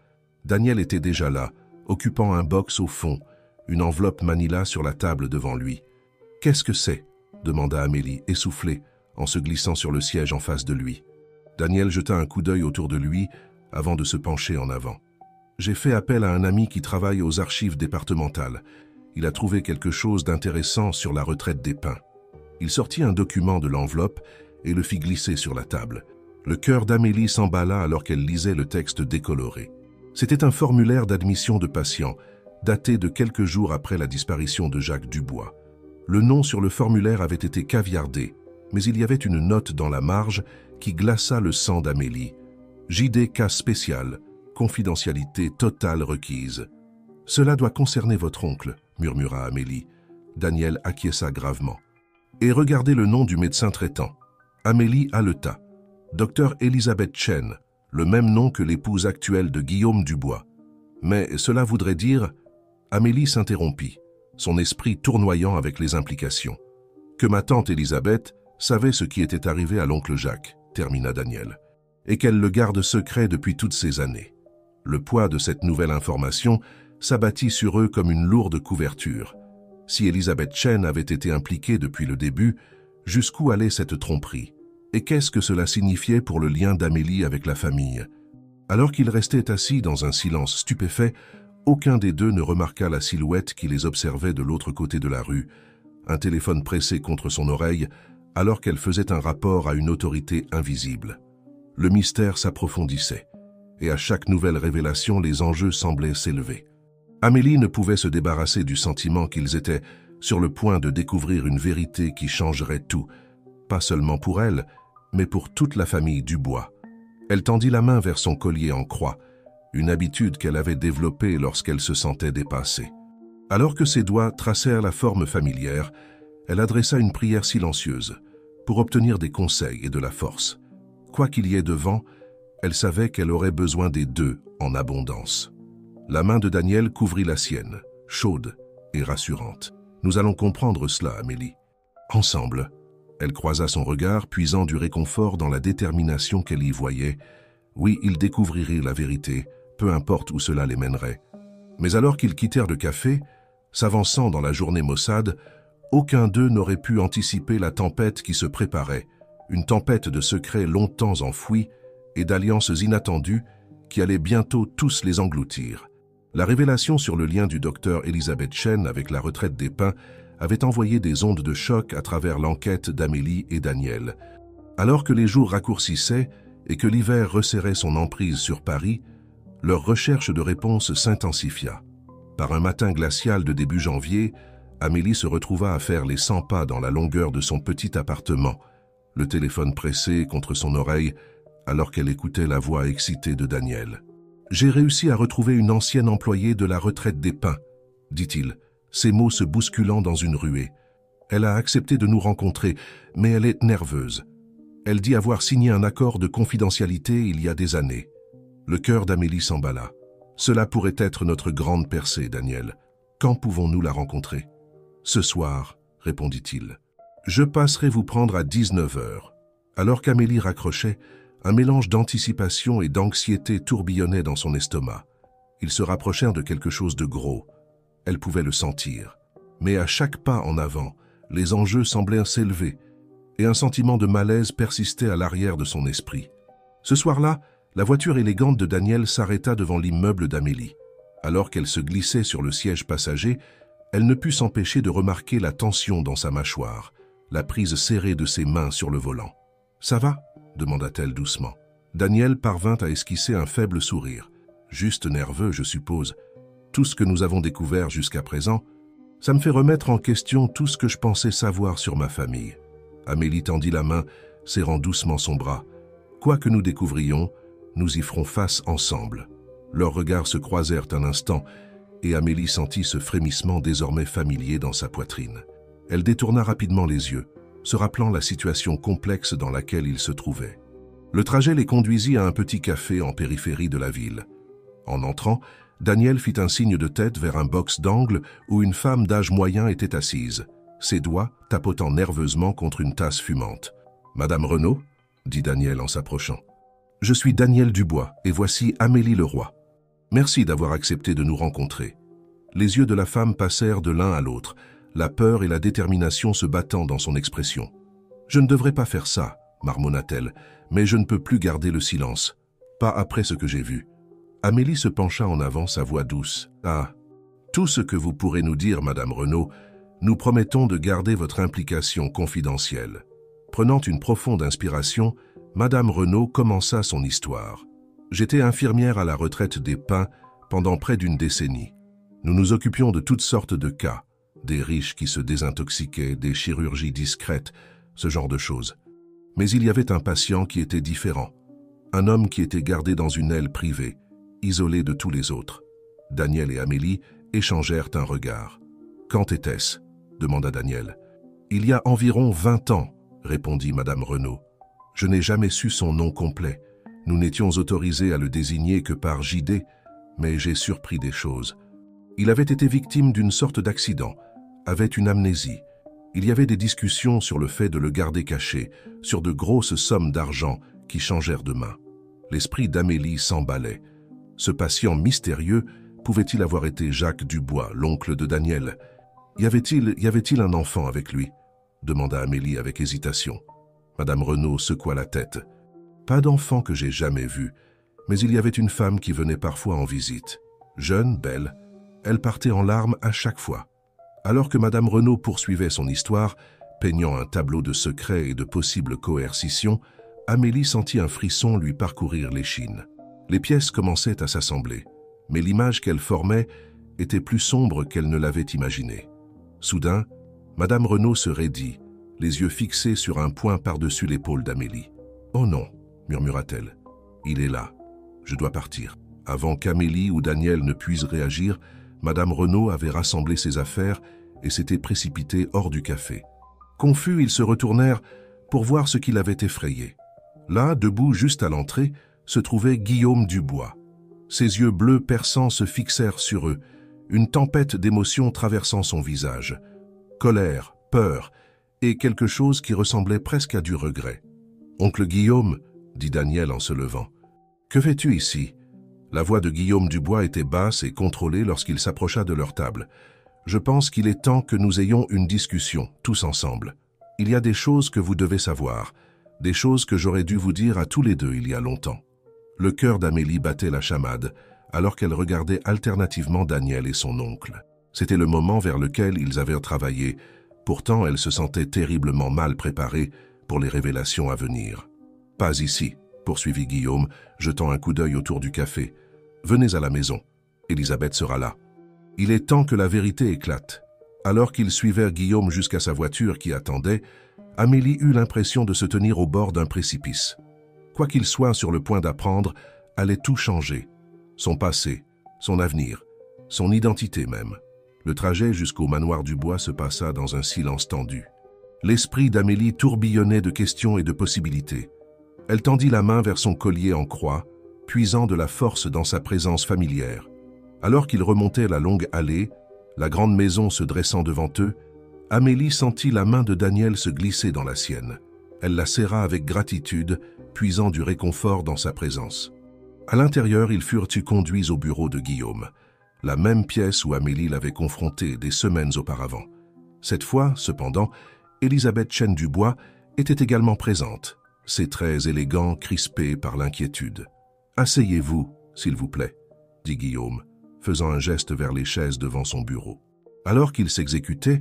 S1: Daniel était déjà là, occupant un box au fond, une enveloppe manila sur la table devant lui. « Qu'est-ce que c'est ?» demanda Amélie, essoufflée, en se glissant sur le siège en face de lui. Daniel jeta un coup d'œil autour de lui avant de se pencher en avant. « J'ai fait appel à un ami qui travaille aux archives départementales. Il a trouvé quelque chose d'intéressant sur la retraite des pins. » Il sortit un document de l'enveloppe et le fit glisser sur la table. Le cœur d'Amélie s'emballa alors qu'elle lisait le texte décoloré. C'était un formulaire d'admission de patients, daté de quelques jours après la disparition de Jacques Dubois. Le nom sur le formulaire avait été caviardé, mais il y avait une note dans la marge qui glaça le sang d'Amélie. « JD cas spécial, confidentialité totale requise. »« Cela doit concerner votre oncle, » murmura Amélie. Daniel acquiesça gravement. « Et regardez le nom du médecin traitant. » Amélie haleta. « Docteur Elisabeth Chen, le même nom que l'épouse actuelle de Guillaume Dubois. » Mais cela voudrait dire... Amélie s'interrompit, son esprit tournoyant avec les implications. « Que ma tante Elisabeth savait ce qui était arrivé à l'oncle Jacques, » termina Daniel, « et qu'elle le garde secret depuis toutes ces années. » Le poids de cette nouvelle information s'abattit sur eux comme une lourde couverture. Si Elisabeth Chen avait été impliquée depuis le début, jusqu'où allait cette tromperie? Et qu'est-ce que cela signifiait pour le lien d'Amélie avec la famille? Alors qu'ils restaient assis dans un silence stupéfait, aucun des deux ne remarqua la silhouette qui les observait de l'autre côté de la rue, un téléphone pressé contre son oreille, alors qu'elle faisait un rapport à une autorité invisible. Le mystère s'approfondissait, et à chaque nouvelle révélation, les enjeux semblaient s'élever. Amélie ne pouvait se débarrasser du sentiment qu'ils étaient sur le point de découvrir une vérité qui changerait tout, pas seulement pour elle, mais pour toute la famille Dubois. Elle tendit la main vers son collier en croix, une habitude qu'elle avait développée lorsqu'elle se sentait dépassée. Alors que ses doigts tracèrent la forme familière, elle adressa une prière silencieuse pour obtenir des conseils et de la force. Quoi qu'il y ait devant, elle savait qu'elle aurait besoin des deux en abondance. La main de Daniel couvrit la sienne, chaude et rassurante. « Nous allons comprendre cela, Amélie. » Ensemble, elle croisa son regard, puisant du réconfort dans la détermination qu'elle y voyait. Oui, ils découvriraient la vérité, peu importe où cela les mènerait. Mais alors qu'ils quittèrent le café, s'avançant dans la journée maussade, aucun d'eux n'aurait pu anticiper la tempête qui se préparait, une tempête de secrets longtemps enfouis et d'alliances inattendues qui allaient bientôt tous les engloutir. La révélation sur le lien du docteur Elizabeth Chen avec la retraite des Pins avait envoyé des ondes de choc à travers l'enquête d'Amélie et Daniel. Alors que les jours raccourcissaient et que l'hiver resserrait son emprise sur Paris, leur recherche de réponses s'intensifia. Par un matin glacial de début janvier, Amélie se retrouva à faire les 100 pas dans la longueur de son petit appartement, le téléphone pressé contre son oreille alors qu'elle écoutait la voix excitée de Daniel. « J'ai réussi à retrouver une ancienne employée de la retraite des Pins, » dit-il, ses mots se bousculant dans une ruée. « Elle a accepté de nous rencontrer, mais elle est nerveuse. Elle dit avoir signé un accord de confidentialité il y a des années. » Le cœur d'Amélie s'emballa. « Cela pourrait être notre grande percée, Daniel. Quand pouvons-nous la rencontrer ?»« Ce soir, » répondit-il. « Je passerai vous prendre à 19h. » Alors qu'Amélie raccrochait, un mélange d'anticipation et d'anxiété tourbillonnait dans son estomac. Ils se rapprochèrent de quelque chose de gros. Elle pouvait le sentir. Mais à chaque pas en avant, les enjeux semblaient s'élever, et un sentiment de malaise persistait à l'arrière de son esprit. Ce soir-là, la voiture élégante de Daniel s'arrêta devant l'immeuble d'Amélie. Alors qu'elle se glissait sur le siège passager, elle ne put s'empêcher de remarquer la tension dans sa mâchoire, la prise serrée de ses mains sur le volant. « Ça va ?» demanda-t-elle doucement. Daniel parvint à esquisser un faible sourire. « Juste nerveux, je suppose. Tout ce que nous avons découvert jusqu'à présent, ça me fait remettre en question tout ce que je pensais savoir sur ma famille. » Amélie tendit la main, serrant doucement son bras. « Quoi que nous découvrions, nous y ferons face ensemble. » Leurs regards se croisèrent un instant, et Amélie sentit ce frémissement désormais familier dans sa poitrine. Elle détourna rapidement les yeux, se rappelant la situation complexe dans laquelle ils se trouvaient. Le trajet les conduisit à un petit café en périphérie de la ville. En entrant, Daniel fit un signe de tête vers un box d'angle où une femme d'âge moyen était assise, ses doigts tapotant nerveusement contre une tasse fumante. « Madame Renaud ?» dit Daniel en s'approchant. « Je suis Daniel Dubois et voici Amélie Leroy. Merci d'avoir accepté de nous rencontrer. » Les yeux de la femme passèrent de l'un à l'autre, la peur et la détermination se battant dans son expression. « Je ne devrais pas faire ça, » marmonna-t-elle, « mais je ne peux plus garder le silence. Pas après ce que j'ai vu. » Amélie se pencha en avant, sa voix douce. « Ah, tout ce que vous pourrez nous dire, Madame Renaud, nous promettons de garder votre implication confidentielle. » Prenant une profonde inspiration, Madame Renaud commença son histoire. « J'étais infirmière à la retraite des Pins pendant près d'une décennie. Nous nous occupions de toutes sortes de cas, des riches qui se désintoxiquaient, des chirurgies discrètes, ce genre de choses. Mais il y avait un patient qui était différent, un homme qui était gardé dans une aile privée, isolé de tous les autres. » Daniel et Amélie échangèrent un regard. « Quand était-ce » demanda Daniel. « Il y a environ 20 ans, » répondit Madame Renaud. « Je n'ai jamais su son nom complet. Nous n'étions autorisés à le désigner que par JD, mais j'ai surpris des choses. Il avait été victime d'une sorte d'accident, avait une amnésie. Il y avait des discussions sur le fait de le garder caché, sur de grosses sommes d'argent qui changèrent de main. L'esprit d'Amélie s'emballait. Ce patient mystérieux pouvait-il avoir été Jacques Dubois, l'oncle de Daniel? Y avait-il un enfant avec lui? Demanda Amélie avec hésitation. Madame Renaud secoua la tête. Pas d'enfant que j'ai jamais vu, mais il y avait une femme qui venait parfois en visite. Jeune, belle, elle partait en larmes à chaque fois. Alors que Madame Renaud poursuivait son histoire, peignant un tableau de secrets et de possibles coercitions, Amélie sentit un frisson lui parcourir l'échine. Les pièces commençaient à s'assembler, mais l'image qu'elle formait était plus sombre qu'elle ne l'avait imaginée. Soudain, Madame Renaud se raidit, les yeux fixés sur un point par-dessus l'épaule d'Amélie. « Oh non !» murmura-t-elle. « Il est là. Je dois partir. » Avant qu'Amélie ou Daniel ne puissent réagir, Madame Renaud avait rassemblé ses affaires et s'était précipitée hors du café. Confus, ils se retournèrent pour voir ce qui l'avait effrayé. Là, debout juste à l'entrée, se trouvait Guillaume Dubois. Ses yeux bleus perçants se fixèrent sur eux, une tempête d'émotions traversant son visage. Colère, peur et quelque chose qui ressemblait presque à du regret. « Oncle Guillaume, » dit Daniel en se levant, « que fais-tu ici ?» La voix de Guillaume Dubois était basse et contrôlée lorsqu'il s'approcha de leur table. « Je pense qu'il est temps que nous ayons une discussion, tous ensemble. Il y a des choses que vous devez savoir, des choses que j'aurais dû vous dire à tous les deux il y a longtemps. » Le cœur d'Amélie battait la chamade, alors qu'elle regardait alternativement Daniel et son oncle. C'était le moment vers lequel ils avaient travaillé, pourtant elle se sentait terriblement mal préparée pour les révélations à venir. « Pas ici, » poursuivit Guillaume, jetant un coup d'œil autour du café. « Venez à la maison, Elisabeth sera là. » Il est temps que la vérité éclate. Alors qu'ils suivirent Guillaume jusqu'à sa voiture qui attendait, Amélie eut l'impression de se tenir au bord d'un précipice. Quoi qu'il soit sur le point d'apprendre, allait tout changer. Son passé, son avenir, son identité même. Le trajet jusqu'au manoir Dubois se passa dans un silence tendu. L'esprit d'Amélie tourbillonnait de questions et de possibilités. Elle tendit la main vers son collier en croix, puisant de la force dans sa présence familière. Alors qu'ils remontaient la longue allée, la grande maison se dressant devant eux, Amélie sentit la main de Daniel se glisser dans la sienne. Elle la serra avec gratitude, puisant du réconfort dans sa présence. À l'intérieur, ils furent conduits au bureau de Guillaume, la même pièce où Amélie l'avait confronté des semaines auparavant. Cette fois, cependant, Elisabeth Chen-Dubois était également présente, ses traits élégants crispés par l'inquiétude. « Asseyez-vous, s'il vous plaît, » dit Guillaume, faisant un geste vers les chaises devant son bureau. Alors qu'il s'exécutait,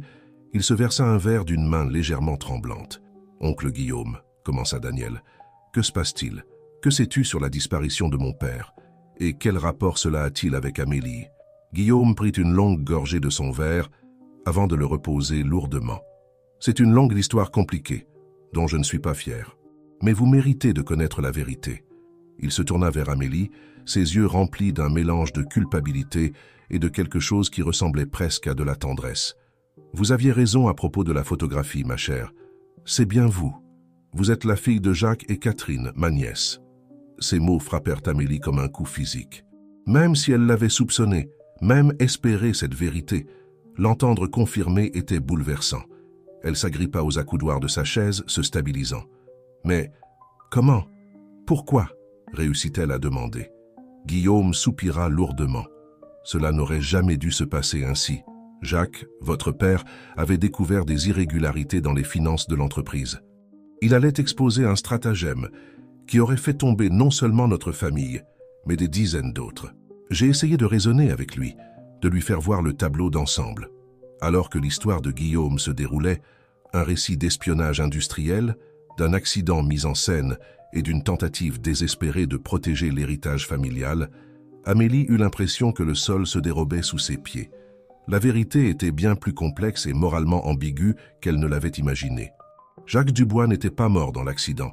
S1: il se versa un verre d'une main légèrement tremblante. « Oncle Guillaume, » commença Daniel, « que se passe-t-il? Que sais-tu sur la disparition de mon père? Et quel rapport cela a-t-il avec Amélie ?» Guillaume prit une longue gorgée de son verre avant de le reposer lourdement. « C'est une longue histoire compliquée, dont je ne suis pas fier. Mais vous méritez de connaître la vérité. » Il se tourna vers Amélie, ses yeux remplis d'un mélange de culpabilité et de quelque chose qui ressemblait presque à de la tendresse. « Vous aviez raison à propos de la photographie, ma chère. C'est bien vous. Vous êtes la fille de Jacques et Catherine, ma nièce. » Ces mots frappèrent Amélie comme un coup physique. Même si elle l'avait soupçonné, même espéré cette vérité, l'entendre confirmer était bouleversant. Elle s'agrippa aux accoudoirs de sa chaise, se stabilisant. « Mais comment? Pourquoi ?» réussit-elle à demander. Guillaume soupira lourdement. Cela n'aurait jamais dû se passer ainsi. Jacques, votre père, avait découvert des irrégularités dans les finances de l'entreprise. Il allait exposer un stratagème qui aurait fait tomber non seulement notre famille, mais des dizaines d'autres. J'ai essayé de raisonner avec lui, de lui faire voir le tableau d'ensemble. Alors que l'histoire de Guillaume se déroulait, un récit d'espionnage industriel, d'un accident mis en scène et d'une tentative désespérée de protéger l'héritage familial, Amélie eut l'impression que le sol se dérobait sous ses pieds. La vérité était bien plus complexe et moralement ambiguë qu'elle ne l'avait imaginé. Jacques Dubois n'était pas mort dans l'accident,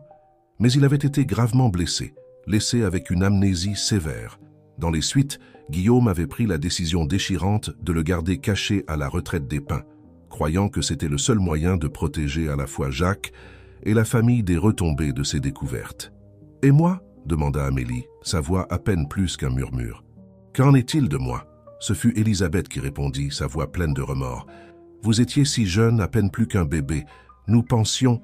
S1: mais il avait été gravement blessé, laissé avec une amnésie sévère. Dans les suites, Guillaume avait pris la décision déchirante de le garder caché à la retraite des Pins, croyant que c'était le seul moyen de protéger à la fois Jacques et la famille des retombées de ses découvertes. « Et moi ?» demanda Amélie, sa voix à peine plus qu'un murmure. « Qu'en est-il de moi ?» Ce fut Elisabeth qui répondit, sa voix pleine de remords. « Vous étiez si jeune, à peine plus qu'un bébé. Nous pensions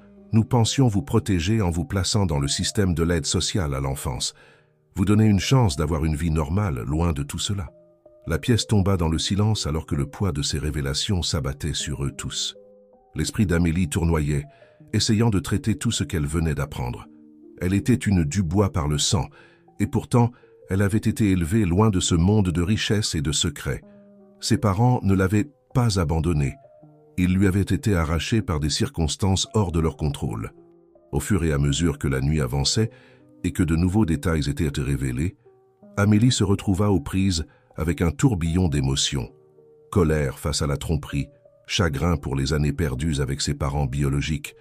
S1: vous protéger en vous plaçant dans le système de l'aide sociale à l'enfance. Vous donner une chance d'avoir une vie normale, loin de tout cela. » La pièce tomba dans le silence alors que le poids de ces révélations s'abattait sur eux tous. L'esprit d'Amélie tournoyait, essayant de traiter tout ce qu'elle venait d'apprendre. Elle était une Dubois par le sang, et pourtant, elle avait été élevée loin de ce monde de richesse et de secrets. Ses parents ne l'avaient pas abandonnée. Ils lui avaient été arrachés par des circonstances hors de leur contrôle. Au fur et à mesure que la nuit avançait et que de nouveaux détails étaient révélés, Amélie se retrouva aux prises avec un tourbillon d'émotions. Colère face à la tromperie, chagrin pour les années perdues avec ses parents biologiques,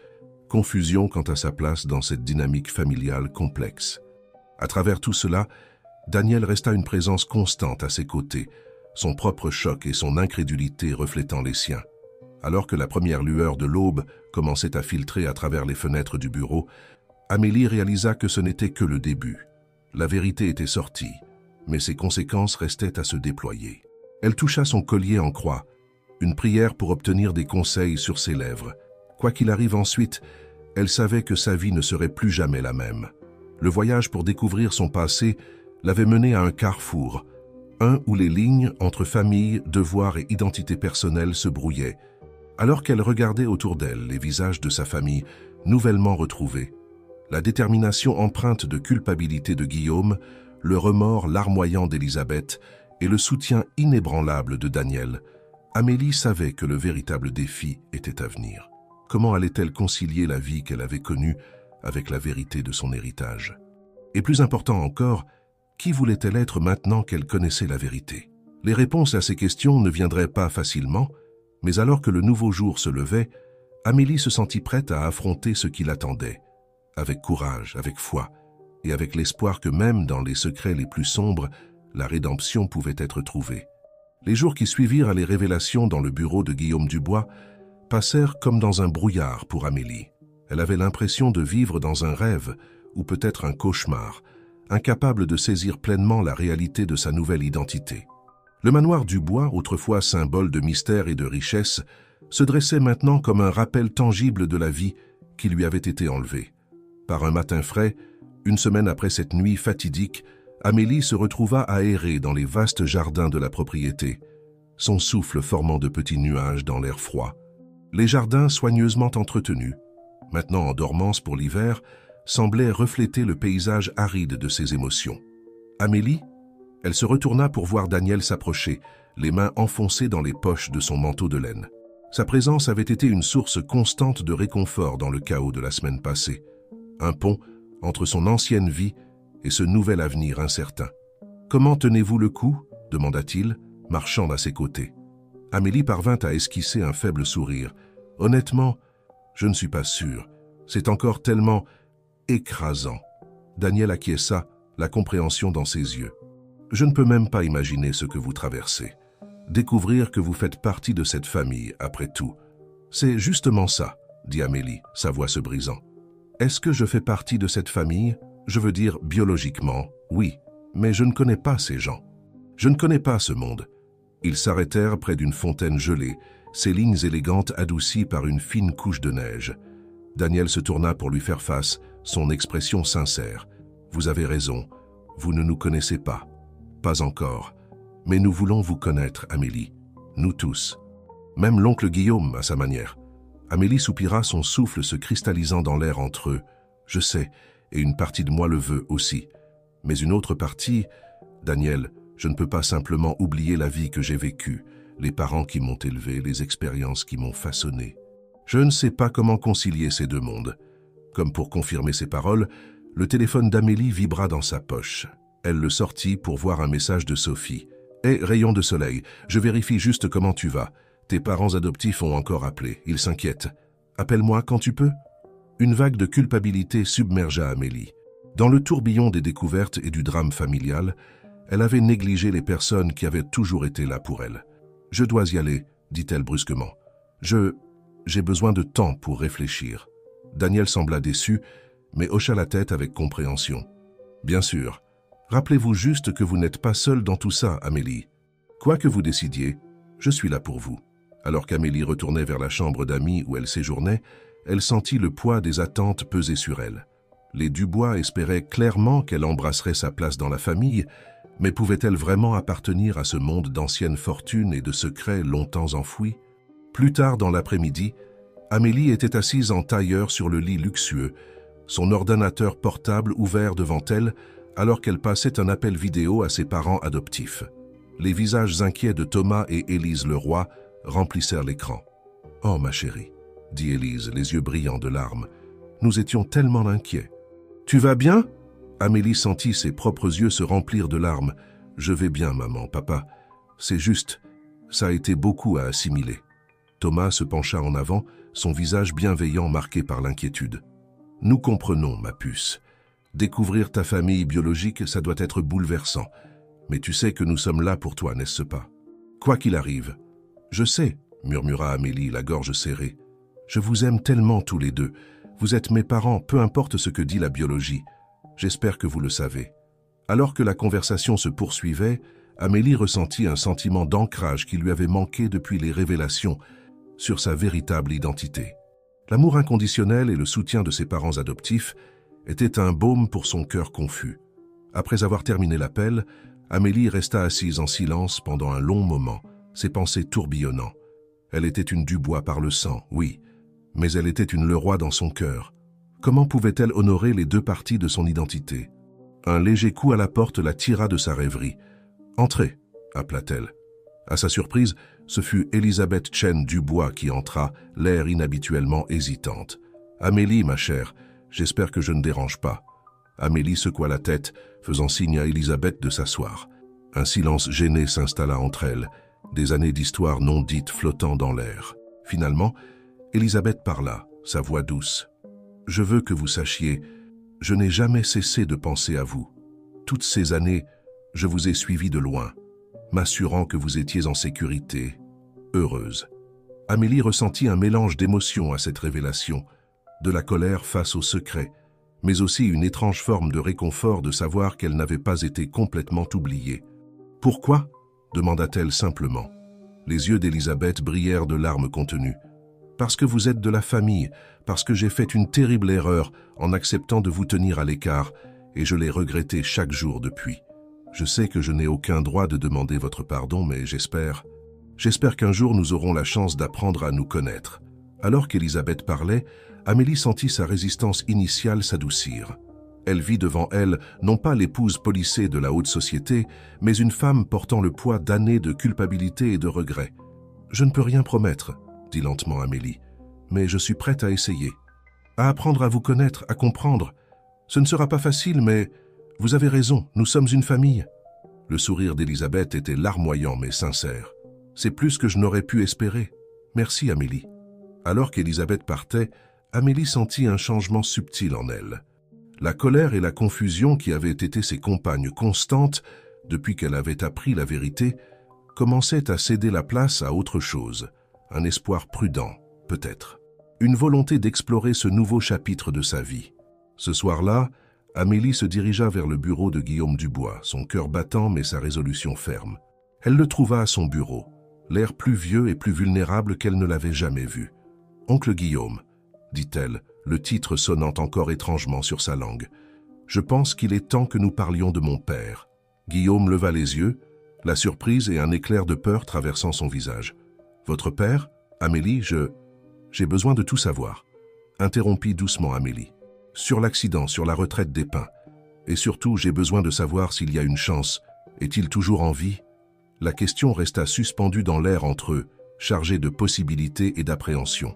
S1: confusion quant à sa place dans cette dynamique familiale complexe. À travers tout cela, Daniel resta une présence constante à ses côtés, son propre choc et son incrédulité reflétant les siens. Alors que la première lueur de l'aube commençait à filtrer à travers les fenêtres du bureau, Amélie réalisa que ce n'était que le début. La vérité était sortie, mais ses conséquences restaient à se déployer. Elle toucha son collier en croix, une prière pour obtenir des conseils sur ses lèvres. Quoi qu'il arrive ensuite, elle savait que sa vie ne serait plus jamais la même. Le voyage pour découvrir son passé l'avait menée à un carrefour, un où les lignes entre famille, devoir et identité personnelle se brouillaient. Alors qu'elle regardait autour d'elle les visages de sa famille nouvellement retrouvés, la détermination empreinte de culpabilité de Guillaume, le remords larmoyant d'Élisabeth et le soutien inébranlable de Daniel, Amélie savait que le véritable défi était à venir. Comment allait-elle concilier la vie qu'elle avait connue avec la vérité de son héritage? Et plus important encore, qui voulait-elle être maintenant qu'elle connaissait la vérité? Les réponses à ces questions ne viendraient pas facilement, mais alors que le nouveau jour se levait, Amélie se sentit prête à affronter ce qui l'attendait, avec courage, avec foi, et avec l'espoir que même dans les secrets les plus sombres, la rédemption pouvait être trouvée. Les jours qui suivirent les révélations dans le bureau de Guillaume Dubois passèrent comme dans un brouillard pour Amélie. Elle avait l'impression de vivre dans un rêve, ou peut-être un cauchemar, incapable de saisir pleinement la réalité de sa nouvelle identité. Le manoir Dubois, autrefois symbole de mystère et de richesse, se dressait maintenant comme un rappel tangible de la vie qui lui avait été enlevée. Par un matin frais, une semaine après cette nuit fatidique, Amélie se retrouva à errer dans les vastes jardins de la propriété, son souffle formant de petits nuages dans l'air froid. Les jardins soigneusement entretenus, maintenant en dormance pour l'hiver, semblaient refléter le paysage aride de ses émotions. Amélie, elle se retourna pour voir Daniel s'approcher, les mains enfoncées dans les poches de son manteau de laine. Sa présence avait été une source constante de réconfort dans le chaos de la semaine passée, un pont entre son ancienne vie et ce nouvel avenir incertain. « Comment tenez-vous le coup » demanda-t-il, marchant à ses côtés. Amélie parvint à esquisser un faible sourire. « Honnêtement, je ne suis pas sûr. C'est encore tellement écrasant. » Daniel acquiesça, la compréhension dans ses yeux. « Je ne peux même pas imaginer ce que vous traversez. Découvrir que vous faites partie de cette famille, après tout. C'est justement ça, » dit Amélie, sa voix se brisant. « Est-ce que je fais partie de cette famille ? Je veux dire biologiquement, oui, mais je ne connais pas ces gens. Je ne connais pas ce monde. » Ils s'arrêtèrent près d'une fontaine gelée, ses lignes élégantes adoucies par une fine couche de neige. Daniel se tourna pour lui faire face, son expression sincère. « Vous avez raison, vous ne nous connaissez pas. Pas encore. Mais nous voulons vous connaître, Amélie. Nous tous. Même l'oncle Guillaume, à sa manière. » Amélie soupira, son souffle se cristallisant dans l'air entre eux. « Je sais, et une partie de moi le veut aussi. Mais une autre partie, Daniel, je ne peux pas simplement oublier la vie que j'ai vécue, les parents qui m'ont élevé, les expériences qui m'ont façonné. Je ne sais pas comment concilier ces deux mondes. » Comme pour confirmer ses paroles, le téléphone d'Amélie vibra dans sa poche. Elle le sortit pour voir un message de Sophie. « Hé, rayon de soleil, je vérifie juste comment tu vas. Tes parents adoptifs ont encore appelé, ils s'inquiètent. Appelle-moi quand tu peux. » Une vague de culpabilité submergea Amélie. Dans le tourbillon des découvertes et du drame familial, elle avait négligé les personnes qui avaient toujours été là pour elle. « Je dois y aller, » dit-elle brusquement. « J'ai besoin de temps pour réfléchir. » Daniel sembla déçu, mais hocha la tête avec compréhension. « Bien sûr. Rappelez-vous juste que vous n'êtes pas seule dans tout ça, Amélie. Quoi que vous décidiez, je suis là pour vous. » Alors qu'Amélie retournait vers la chambre d'amis où elle séjournait, elle sentit le poids des attentes peser sur elle. Les Dubois espéraient clairement qu'elle embrasserait sa place dans la famille, mais pouvait-elle vraiment appartenir à ce monde d'anciennes fortunes et de secrets longtemps enfouis? Plus tard dans l'après-midi, Amélie était assise en tailleur sur le lit luxueux, son ordinateur portable ouvert devant elle, alors qu'elle passait un appel vidéo à ses parents adoptifs. Les visages inquiets de Thomas et Élise Leroy remplissèrent l'écran. « Oh, ma chérie, » dit Élise, les yeux brillants de larmes. « Nous étions tellement inquiets. »« Tu vas bien ?» Amélie sentit ses propres yeux se remplir de larmes. « Je vais bien, maman, papa. C'est juste, ça a été beaucoup à assimiler. » Thomas se pencha en avant, son visage bienveillant marqué par l'inquiétude. « Nous comprenons, ma puce. Découvrir ta famille biologique, ça doit être bouleversant. Mais tu sais que nous sommes là pour toi, n'est-ce pas ? Quoi qu'il arrive. Je sais, murmura Amélie, la gorge serrée. Je vous aime tellement tous les deux. Vous êtes mes parents, peu importe ce que dit la biologie. J'espère que vous le savez. Alors que la conversation se poursuivait, Amélie ressentit un sentiment d'ancrage qui lui avait manqué depuis les révélations sur sa véritable identité. L'amour inconditionnel et le soutien de ses parents adoptifs étaient un baume pour son cœur confus. Après avoir terminé l'appel, Amélie resta assise en silence pendant un long moment, ses pensées tourbillonnant. Elle était une Dubois par le sang, oui, mais elle était une Leroy dans son cœur. Comment pouvait-elle honorer les deux parties de son identité? Un léger coup à la porte la tira de sa rêverie. « Entrez !» appela-t-elle. À sa surprise, ce fut Elisabeth Chen Dubois qui entra, l'air inhabituellement hésitante. « Amélie, ma chère, j'espère que je ne dérange pas. » Amélie secoua la tête, faisant signe à Elisabeth de s'asseoir. Un silence gêné s'installa entre elles, des années d'histoire non dites flottant dans l'air. Finalement, Elisabeth parla, sa voix douce. « Je veux que vous sachiez, je n'ai jamais cessé de penser à vous. Toutes ces années, je vous ai suivi de loin, m'assurant que vous étiez en sécurité, heureuse. » Amélie ressentit un mélange d'émotions à cette révélation, de la colère face au secret, mais aussi une étrange forme de réconfort de savoir qu'elle n'avait pas été complètement oubliée. « Pourquoi ?» demanda-t-elle simplement. Les yeux d'Elisabeth brillèrent de larmes contenues. « Parce que vous êtes de la famille, parce que j'ai fait une terrible erreur en acceptant de vous tenir à l'écart, et je l'ai regretté chaque jour depuis. Je sais que je n'ai aucun droit de demander votre pardon, mais j'espère qu'un jour nous aurons la chance d'apprendre à nous connaître. » Alors qu'Elisabeth parlait, Amélie sentit sa résistance initiale s'adoucir. Elle vit devant elle non pas l'épouse polissée de la haute société, mais une femme portant le poids d'années de culpabilité et de regret. « Je ne peux rien promettre, » dit lentement Amélie, « mais je suis prête à essayer. À apprendre à vous connaître, à comprendre. Ce ne sera pas facile, mais vous avez raison, nous sommes une famille. » Le sourire d'Elisabeth était larmoyant mais sincère. « C'est plus que je n'aurais pu espérer. Merci, Amélie. » Alors qu'Elisabeth partait, Amélie sentit un changement subtil en elle. La colère et la confusion qui avaient été ses compagnes constantes depuis qu'elle avait appris la vérité commençaient à céder la place à autre chose, un espoir prudent, peut-être. Une volonté d'explorer ce nouveau chapitre de sa vie. Ce soir-là, Amélie se dirigea vers le bureau de Guillaume Dubois, son cœur battant mais sa résolution ferme. Elle le trouva à son bureau, l'air plus vieux et plus vulnérable qu'elle ne l'avait jamais vu. « Oncle Guillaume », dit-elle, le titre sonnant encore étrangement sur sa langue. « Je pense qu'il est temps que nous parlions de mon père. » Guillaume leva les yeux, la surprise et un éclair de peur traversant son visage. « Votre père? Amélie, j'ai besoin de tout savoir. » Interrompit doucement Amélie. « Sur l'accident, sur la retraite des Pins. Et surtout, j'ai besoin de savoir s'il y a une chance. Est-il toujours en vie ?» La question resta suspendue dans l'air entre eux, chargée de possibilités et d'appréhension.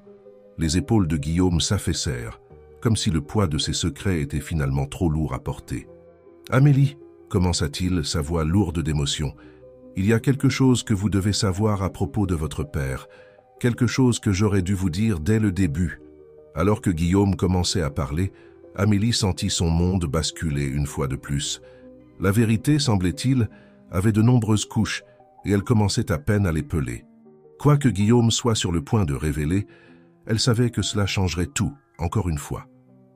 S1: Les épaules de Guillaume s'affaissèrent, comme si le poids de ses secrets était finalement trop lourd à porter. « Amélie, » commença-t-il, sa voix lourde d'émotion, « il y a quelque chose que vous devez savoir à propos de votre père, quelque chose que j'aurais dû vous dire dès le début. » Alors que Guillaume commençait à parler, Amélie sentit son monde basculer une fois de plus. La vérité, semblait-il, avait de nombreuses couches, et elle commençait à peine à les peler. Quoique Guillaume soit sur le point de révéler, elle savait que cela changerait tout, encore une fois.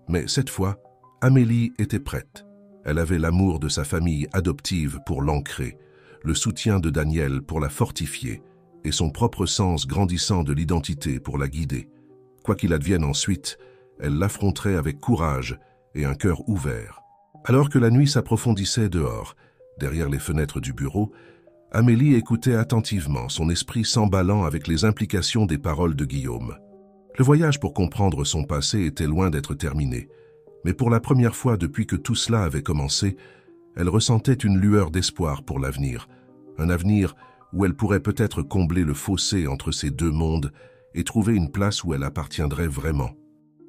S1: Mais cette fois, Amélie était prête. Elle avait l'amour de sa famille adoptive pour l'ancrer, le soutien de Daniel pour la fortifier, et son propre sens grandissant de l'identité pour la guider. Quoi qu'il advienne ensuite, elle l'affronterait avec courage et un cœur ouvert. Alors que la nuit s'approfondissait dehors, derrière les fenêtres du bureau, Amélie écoutait attentivement, son esprit s'emballant avec les implications des paroles de Guillaume. Le voyage pour comprendre son passé était loin d'être terminé, mais pour la première fois depuis que tout cela avait commencé, elle ressentait une lueur d'espoir pour l'avenir, un avenir où elle pourrait peut-être combler le fossé entre ces deux mondes et trouver une place où elle appartiendrait vraiment.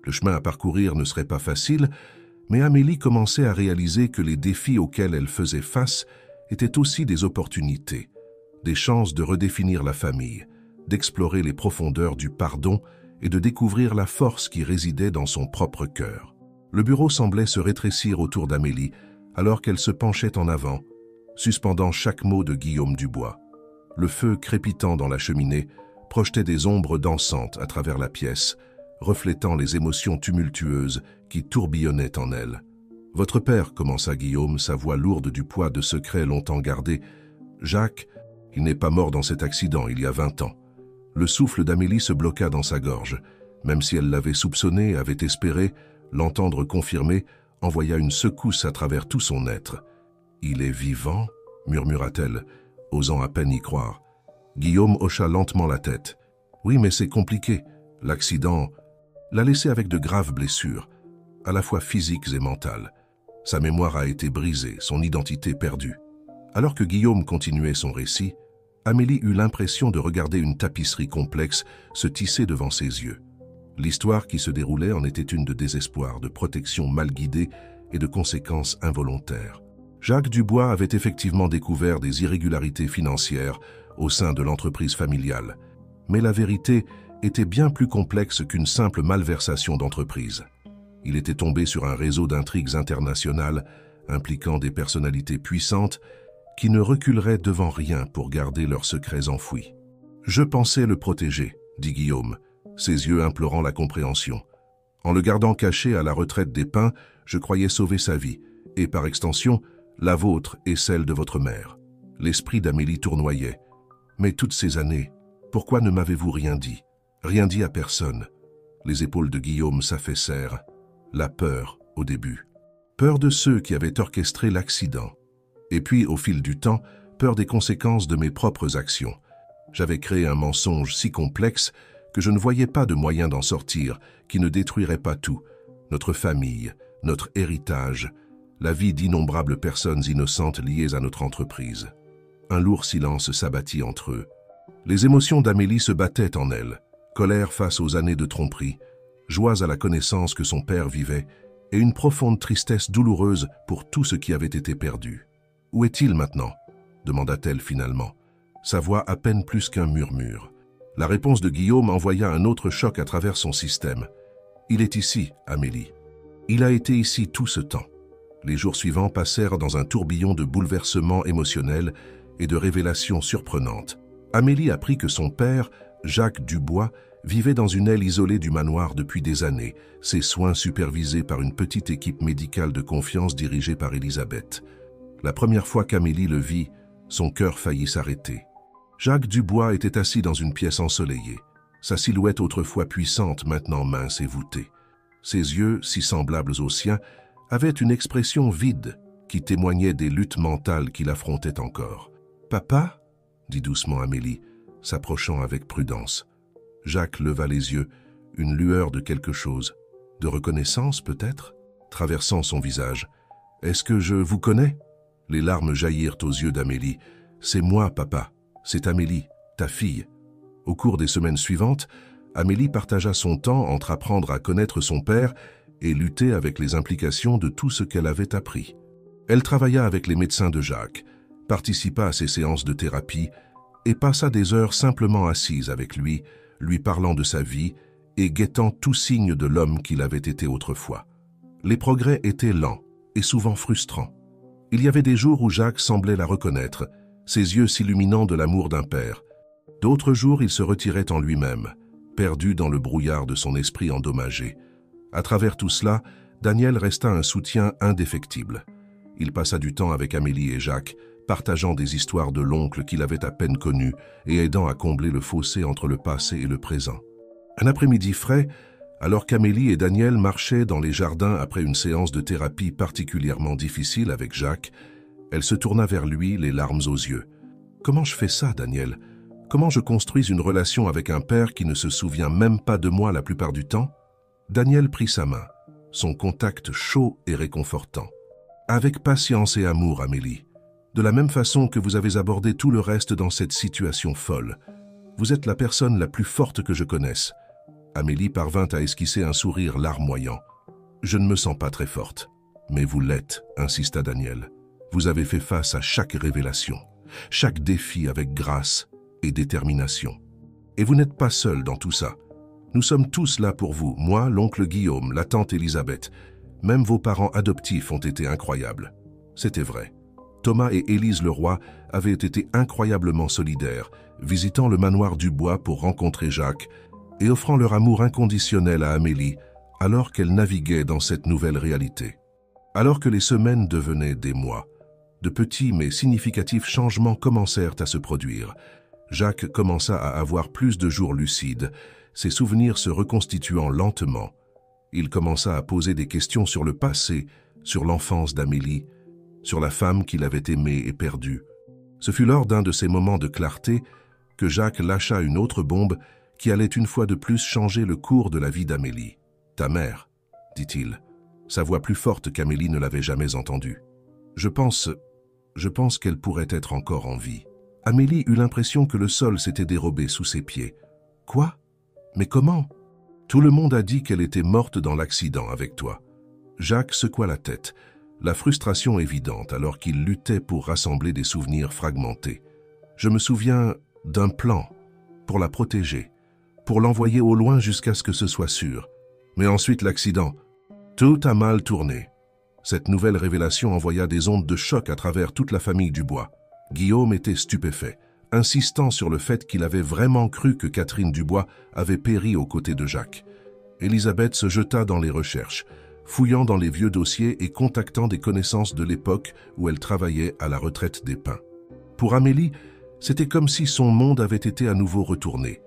S1: Le chemin à parcourir ne serait pas facile, mais Amélie commençait à réaliser que les défis auxquels elle faisait face étaient aussi des opportunités, des chances de redéfinir la famille, d'explorer les profondeurs du pardon et de découvrir la force qui résidait dans son propre cœur. Le bureau semblait se rétrécir autour d'Amélie alors qu'elle se penchait en avant, suspendant chaque mot de Guillaume Dubois. Le feu crépitant dans la cheminée projetait des ombres dansantes à travers la pièce, reflétant les émotions tumultueuses qui tourbillonnaient en elle. « Votre père, commença Guillaume, sa voix lourde du poids de secrets longtemps gardés. Jacques, il n'est pas mort dans cet accident il y a 20 ans. » Le souffle d'Amélie se bloqua dans sa gorge. Même si elle l'avait soupçonné, avait espéré, l'entendre confirmer, envoya une secousse à travers tout son être. « Il est vivant ?» murmura-t-elle, osant à peine y croire. Guillaume hocha lentement la tête. « Oui, mais c'est compliqué. L'accident l'a laissé avec de graves blessures, à la fois physiques et mentales. Sa mémoire a été brisée, son identité perdue. » Alors que Guillaume continuait son récit, Amélie eut l'impression de regarder une tapisserie complexe se tisser devant ses yeux. L'histoire qui se déroulait en était une de désespoir, de protection mal guidée et de conséquences involontaires. Jacques Dubois avait effectivement découvert des irrégularités financières au sein de l'entreprise familiale. Mais la vérité était bien plus complexe qu'une simple malversation d'entreprise. Il était tombé sur un réseau d'intrigues internationales impliquant des personnalités puissantes qui ne reculeraient devant rien pour garder leurs secrets enfouis. « Je pensais le protéger, » dit Guillaume, ses yeux implorant la compréhension. « En le gardant caché à la retraite des Pins, je croyais sauver sa vie, et par extension, la vôtre et celle de votre mère. » L'esprit d'Amélie tournoyait. « Mais toutes ces années, pourquoi ne m'avez-vous rien dit? Rien dit à personne. » Les épaules de Guillaume s'affaissèrent. La peur, au début. Peur de ceux qui avaient orchestré l'accident. Et puis, au fil du temps, peur des conséquences de mes propres actions. J'avais créé un mensonge si complexe que je ne voyais pas de moyen d'en sortir, qui ne détruirait pas tout, notre famille, notre héritage, la vie d'innombrables personnes innocentes liées à notre entreprise. Un lourd silence s'abattit entre eux. Les émotions d'Amélie se battaient en elle, colère face aux années de tromperie, joie à la connaissance que son père vivait, et une profonde tristesse douloureuse pour tout ce qui avait été perdu. « Où est-il maintenant » demanda-t-elle finalement, sa voix à peine plus qu'un murmure. La réponse de Guillaume envoya un autre choc à travers son système. « Il est ici, Amélie. Il a été ici tout ce temps. » Les jours suivants passèrent dans un tourbillon de bouleversements émotionnels et de révélations surprenantes. Amélie apprit que son père, Jacques Dubois, vivait dans une aile isolée du manoir depuis des années, ses soins supervisés par une petite équipe médicale de confiance dirigée par Elisabeth. La première fois qu'Amélie le vit, son cœur faillit s'arrêter. Jacques Dubois était assis dans une pièce ensoleillée, sa silhouette autrefois puissante, maintenant mince et voûtée. Ses yeux, si semblables aux siens, avaient une expression vide qui témoignait des luttes mentales qu'il affrontait encore. « Papa ?» dit doucement Amélie, s'approchant avec prudence. Jacques leva les yeux, une lueur de quelque chose, de reconnaissance peut-être, traversant son visage. « Est-ce que je vous connais ?» Les larmes jaillirent aux yeux d'Amélie. « C'est moi, papa. C'est Amélie, ta fille. » Au cours des semaines suivantes, Amélie partagea son temps entre apprendre à connaître son père et lutter avec les implications de tout ce qu'elle avait appris. Elle travailla avec les médecins de Jacques, participa à ses séances de thérapie et passa des heures simplement assise avec lui, lui parlant de sa vie et guettant tout signe de l'homme qu'il avait été autrefois. Les progrès étaient lents et souvent frustrants. Il y avait des jours où Jacques semblait la reconnaître, ses yeux s'illuminant de l'amour d'un père. D'autres jours, il se retirait en lui-même, perdu dans le brouillard de son esprit endommagé. À travers tout cela, Daniel resta un soutien indéfectible. Il passa du temps avec Amélie et Jacques, partageant des histoires de l'oncle qu'il avait à peine connu et aidant à combler le fossé entre le passé et le présent. Un après-midi frais, alors qu'Amélie et Daniel marchaient dans les jardins après une séance de thérapie particulièrement difficile avec Jacques, elle se tourna vers lui, les larmes aux yeux. « Comment je fais ça, Daniel? Comment je construis une relation avec un père qui ne se souvient même pas de moi la plupart du temps ?» Daniel prit sa main, son contact chaud et réconfortant. « Avec patience et amour, Amélie. De la même façon que vous avez abordé tout le reste dans cette situation folle. Vous êtes la personne la plus forte que je connaisse. » Amélie parvint à esquisser un sourire larmoyant. « Je ne me sens pas très forte. »« Mais vous l'êtes, » insista Daniel. « Vous avez fait face à chaque révélation, chaque défi avec grâce et détermination. Et vous n'êtes pas seul dans tout ça. Nous sommes tous là pour vous, moi, l'oncle Guillaume, la tante Elisabeth. Même vos parents adoptifs ont été incroyables. » C'était vrai. Thomas et Élise Leroy avaient été incroyablement solidaires, visitant le manoir du bois pour rencontrer Jacques et offrant leur amour inconditionnel à Amélie alors qu'elle naviguait dans cette nouvelle réalité. Alors que les semaines devenaient des mois, de petits mais significatifs changements commencèrent à se produire. Jacques commença à avoir plus de jours lucides, ses souvenirs se reconstituant lentement. Il commença à poser des questions sur le passé, sur l'enfance d'Amélie, sur la femme qu'il avait aimée et perdue. Ce fut lors d'un de ces moments de clarté que Jacques lâcha une autre bombe qui allait une fois de plus changer le cours de la vie d'Amélie. « Ta mère », dit-il, sa voix plus forte qu'Amélie ne l'avait jamais entendue. Je pense qu'elle pourrait être encore en vie. » Amélie eut l'impression que le sol s'était dérobé sous ses pieds. « Quoi? Mais comment? » « Tout le monde a dit qu'elle était morte dans l'accident avec toi. » Jacques secoua la tête, la frustration évidente alors qu'il luttait pour rassembler des souvenirs fragmentés. « Je me souviens d'un plan pour la protéger, pour l'envoyer au loin jusqu'à ce que ce soit sûr. Mais ensuite l'accident. Tout a mal tourné. » Cette nouvelle révélation envoya des ondes de choc à travers toute la famille Dubois. Guillaume était stupéfait, insistant sur le fait qu'il avait vraiment cru que Catherine Dubois avait péri aux côtés de Jacques. Elisabeth se jeta dans les recherches, fouillant dans les vieux dossiers et contactant des connaissances de l'époque où elle travaillait à la retraite des Pins. Pour Amélie, c'était comme si son monde avait été à nouveau retourné.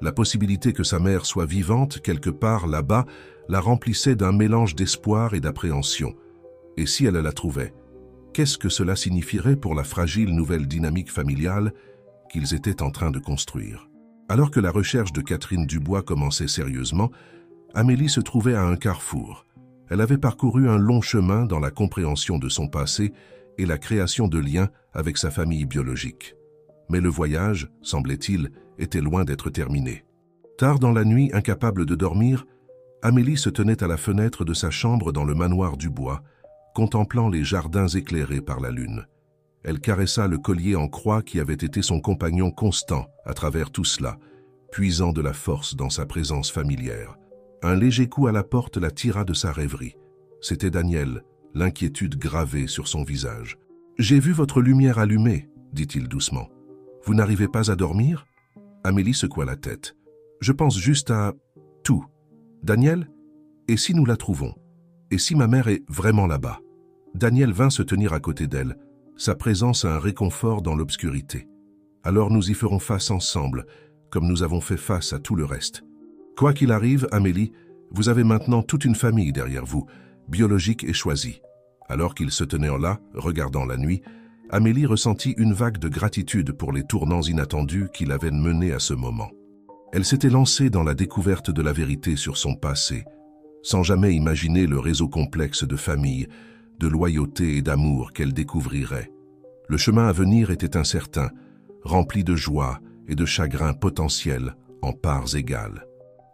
S1: La possibilité que sa mère soit vivante quelque part là-bas la remplissait d'un mélange d'espoir et d'appréhension. Et si elle la trouvait, qu'est-ce que cela signifierait pour la fragile nouvelle dynamique familiale qu'ils étaient en train de construire? Alors que la recherche de Catherine Dubois commençait sérieusement, Amélie se trouvait à un carrefour. Elle avait parcouru un long chemin dans la compréhension de son passé et la création de liens avec sa famille biologique. Mais le voyage, semblait-il, était loin d'être terminé. Tard dans la nuit, incapable de dormir, Amélie se tenait à la fenêtre de sa chambre dans le manoir du bois, contemplant les jardins éclairés par la lune. Elle caressa le collier en croix qui avait été son compagnon constant à travers tout cela, puisant de la force dans sa présence familière. Un léger coup à la porte la tira de sa rêverie. C'était Daniel, l'inquiétude gravée sur son visage. « J'ai vu votre lumière allumée, » dit-il doucement. « Vous n'arrivez pas à dormir ?» Amélie secoua la tête. « Je pense juste à tout. Daniel, et si nous la trouvons? Et si ma mère est vraiment là-bas ?» Daniel vint se tenir à côté d'elle, sa présence a un réconfort dans l'obscurité. « Alors nous y ferons face ensemble, comme nous avons fait face à tout le reste. Quoi qu'il arrive, Amélie, vous avez maintenant toute une famille derrière vous, biologique et choisie. » Alors qu'ils se tenaient là, regardant la nuit, Amélie ressentit une vague de gratitude pour les tournants inattendus qui l'avaient menée à ce moment. Elle s'était lancée dans la découverte de la vérité sur son passé, sans jamais imaginer le réseau complexe de famille, de loyauté et d'amour qu'elle découvrirait. Le chemin à venir était incertain, rempli de joie et de chagrin potentiels en parts égales.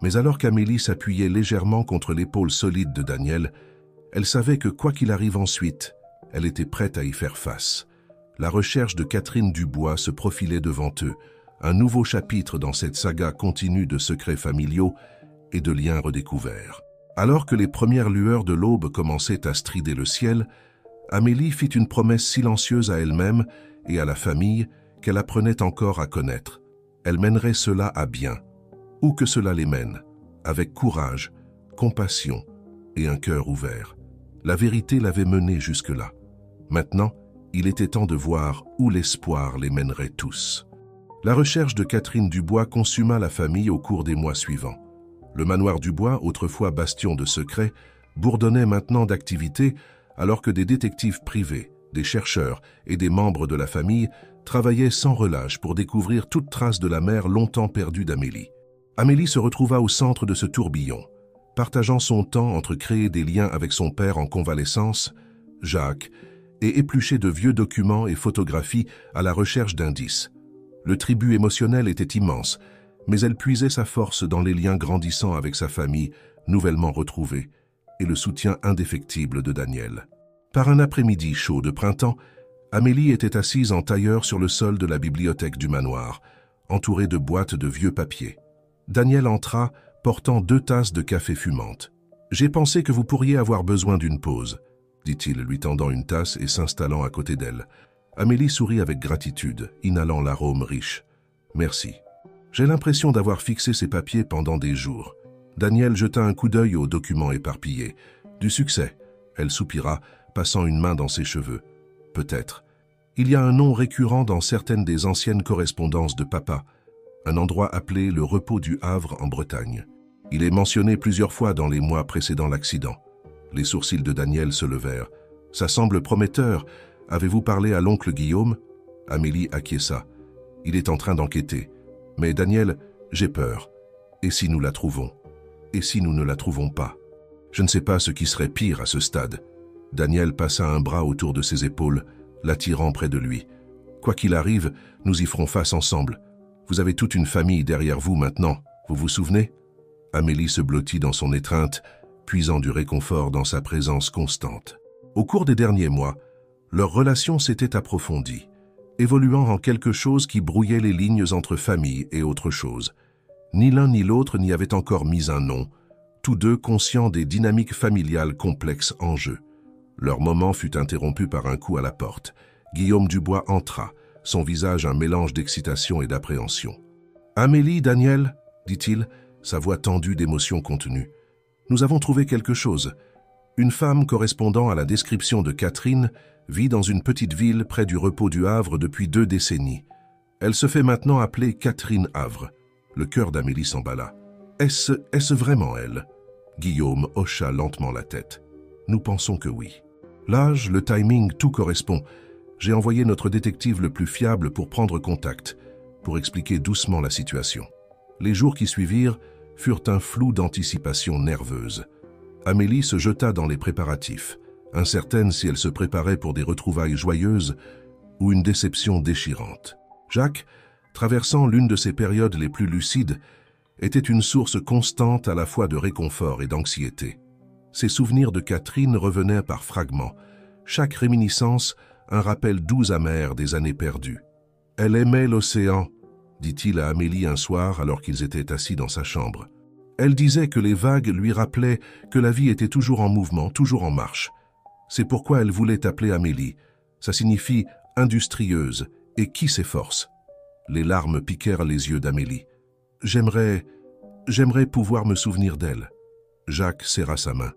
S1: Mais alors qu'Amélie s'appuyait légèrement contre l'épaule solide de Daniel, elle savait que quoi qu'il arrive ensuite, elle était prête à y faire face. La recherche de Catherine Dubois se profilait devant eux, un nouveau chapitre dans cette saga continue de secrets familiaux et de liens redécouverts. Alors que les premières lueurs de l'aube commençaient à strider le ciel, Amélie fit une promesse silencieuse à elle-même et à la famille qu'elle apprenait encore à connaître. Elle mènerait cela à bien, où que cela les mène, avec courage, compassion et un cœur ouvert. La vérité l'avait menée jusque-là. Maintenant, il était temps de voir où l'espoir les mènerait tous. La recherche de Catherine Dubois consuma la famille au cours des mois suivants. Le manoir Dubois, autrefois bastion de secrets, bourdonnait maintenant d'activité alors que des détectives privés, des chercheurs et des membres de la famille travaillaient sans relâche pour découvrir toute trace de la mère longtemps perdue d'Amélie. Amélie se retrouva au centre de ce tourbillon, partageant son temps entre créer des liens avec son père en convalescence, Jacques, et éplucher de vieux documents et photographies à la recherche d'indices. Le tribut émotionnel était immense, mais elle puisait sa force dans les liens grandissants avec sa famille, nouvellement retrouvée, et le soutien indéfectible de Daniel. Par un après-midi chaud de printemps, Amélie était assise en tailleur sur le sol de la bibliothèque du manoir, entourée de boîtes de vieux papiers. Daniel entra, portant 2 tasses de café fumantes. « J'ai pensé que vous pourriez avoir besoin d'une pause, » dit-il, lui tendant une tasse et s'installant à côté d'elle. Amélie sourit avec gratitude, inhalant l'arôme riche. « Merci. J'ai l'impression d'avoir fixé ces papiers pendant des jours. » Daniel jeta un coup d'œil aux documents éparpillés. « Du succès. » Elle soupira, passant une main dans ses cheveux. « Peut-être. Il y a un nom récurrent dans certaines des anciennes correspondances de papa. Un endroit appelé le repos du Havre en Bretagne. Il est mentionné plusieurs fois dans les mois précédant l'accident. » Les sourcils de Daniel se levèrent. « Ça semble prometteur. Avez-vous parlé à l'oncle Guillaume ?» Amélie acquiesça. « Il est en train d'enquêter. Mais Daniel, j'ai peur. Et si nous la trouvons? Et si nous ne la trouvons pas? Je ne sais pas ce qui serait pire à ce stade. » Daniel passa un bras autour de ses épaules, l'attirant près de lui. « Quoi qu'il arrive, nous y ferons face ensemble. Vous avez toute une famille derrière vous maintenant, vous vous souvenez ?» Amélie se blottit dans son étreinte, puisant du réconfort dans sa présence constante. Au cours des derniers mois, leur relation s'était approfondie, évoluant en quelque chose qui brouillait les lignes entre famille et autre chose. Ni l'un ni l'autre n'y avait encore mis un nom, tous deux conscients des dynamiques familiales complexes en jeu. Leur moment fut interrompu par un coup à la porte. Guillaume Dubois entra, son visage un mélange d'excitation et d'appréhension. « Amélie, Daniel, dit-il, sa voix tendue d'émotion contenue. Nous avons trouvé quelque chose. Une femme correspondant à la description de Catherine vit dans une petite ville près du repos du Havre depuis 2 décennies. Elle se fait maintenant appeler Catherine Havre. » Le cœur d'Amélie s'emballa. « Est-ce vraiment elle ?» Guillaume hocha lentement la tête. « Nous pensons que oui. L'âge, le timing, tout correspond. J'ai envoyé notre détective le plus fiable pour prendre contact, pour expliquer doucement la situation. » Les jours qui suivirent furent un flou d'anticipation nerveuse. Amélie se jeta dans les préparatifs, incertaine si elle se préparait pour des retrouvailles joyeuses ou une déception déchirante. Jacques, traversant l'une de ses périodes les plus lucides, était une source constante à la fois de réconfort et d'anxiété. Ses souvenirs de Catherine revenaient par fragments, chaque réminiscence un rappel doux amer des années perdues. « Elle aimait l'océan », dit-il à Amélie un soir alors qu'ils étaient assis dans sa chambre. Elle disait que les vagues lui rappelaient que la vie était toujours en mouvement, toujours en marche. C'est pourquoi elle voulait t'appeler Amélie. Ça signifie industrieuse et qui s'efforce. Les larmes piquèrent les yeux d'Amélie. J'aimerais pouvoir me souvenir d'elle. Jacques serra sa main.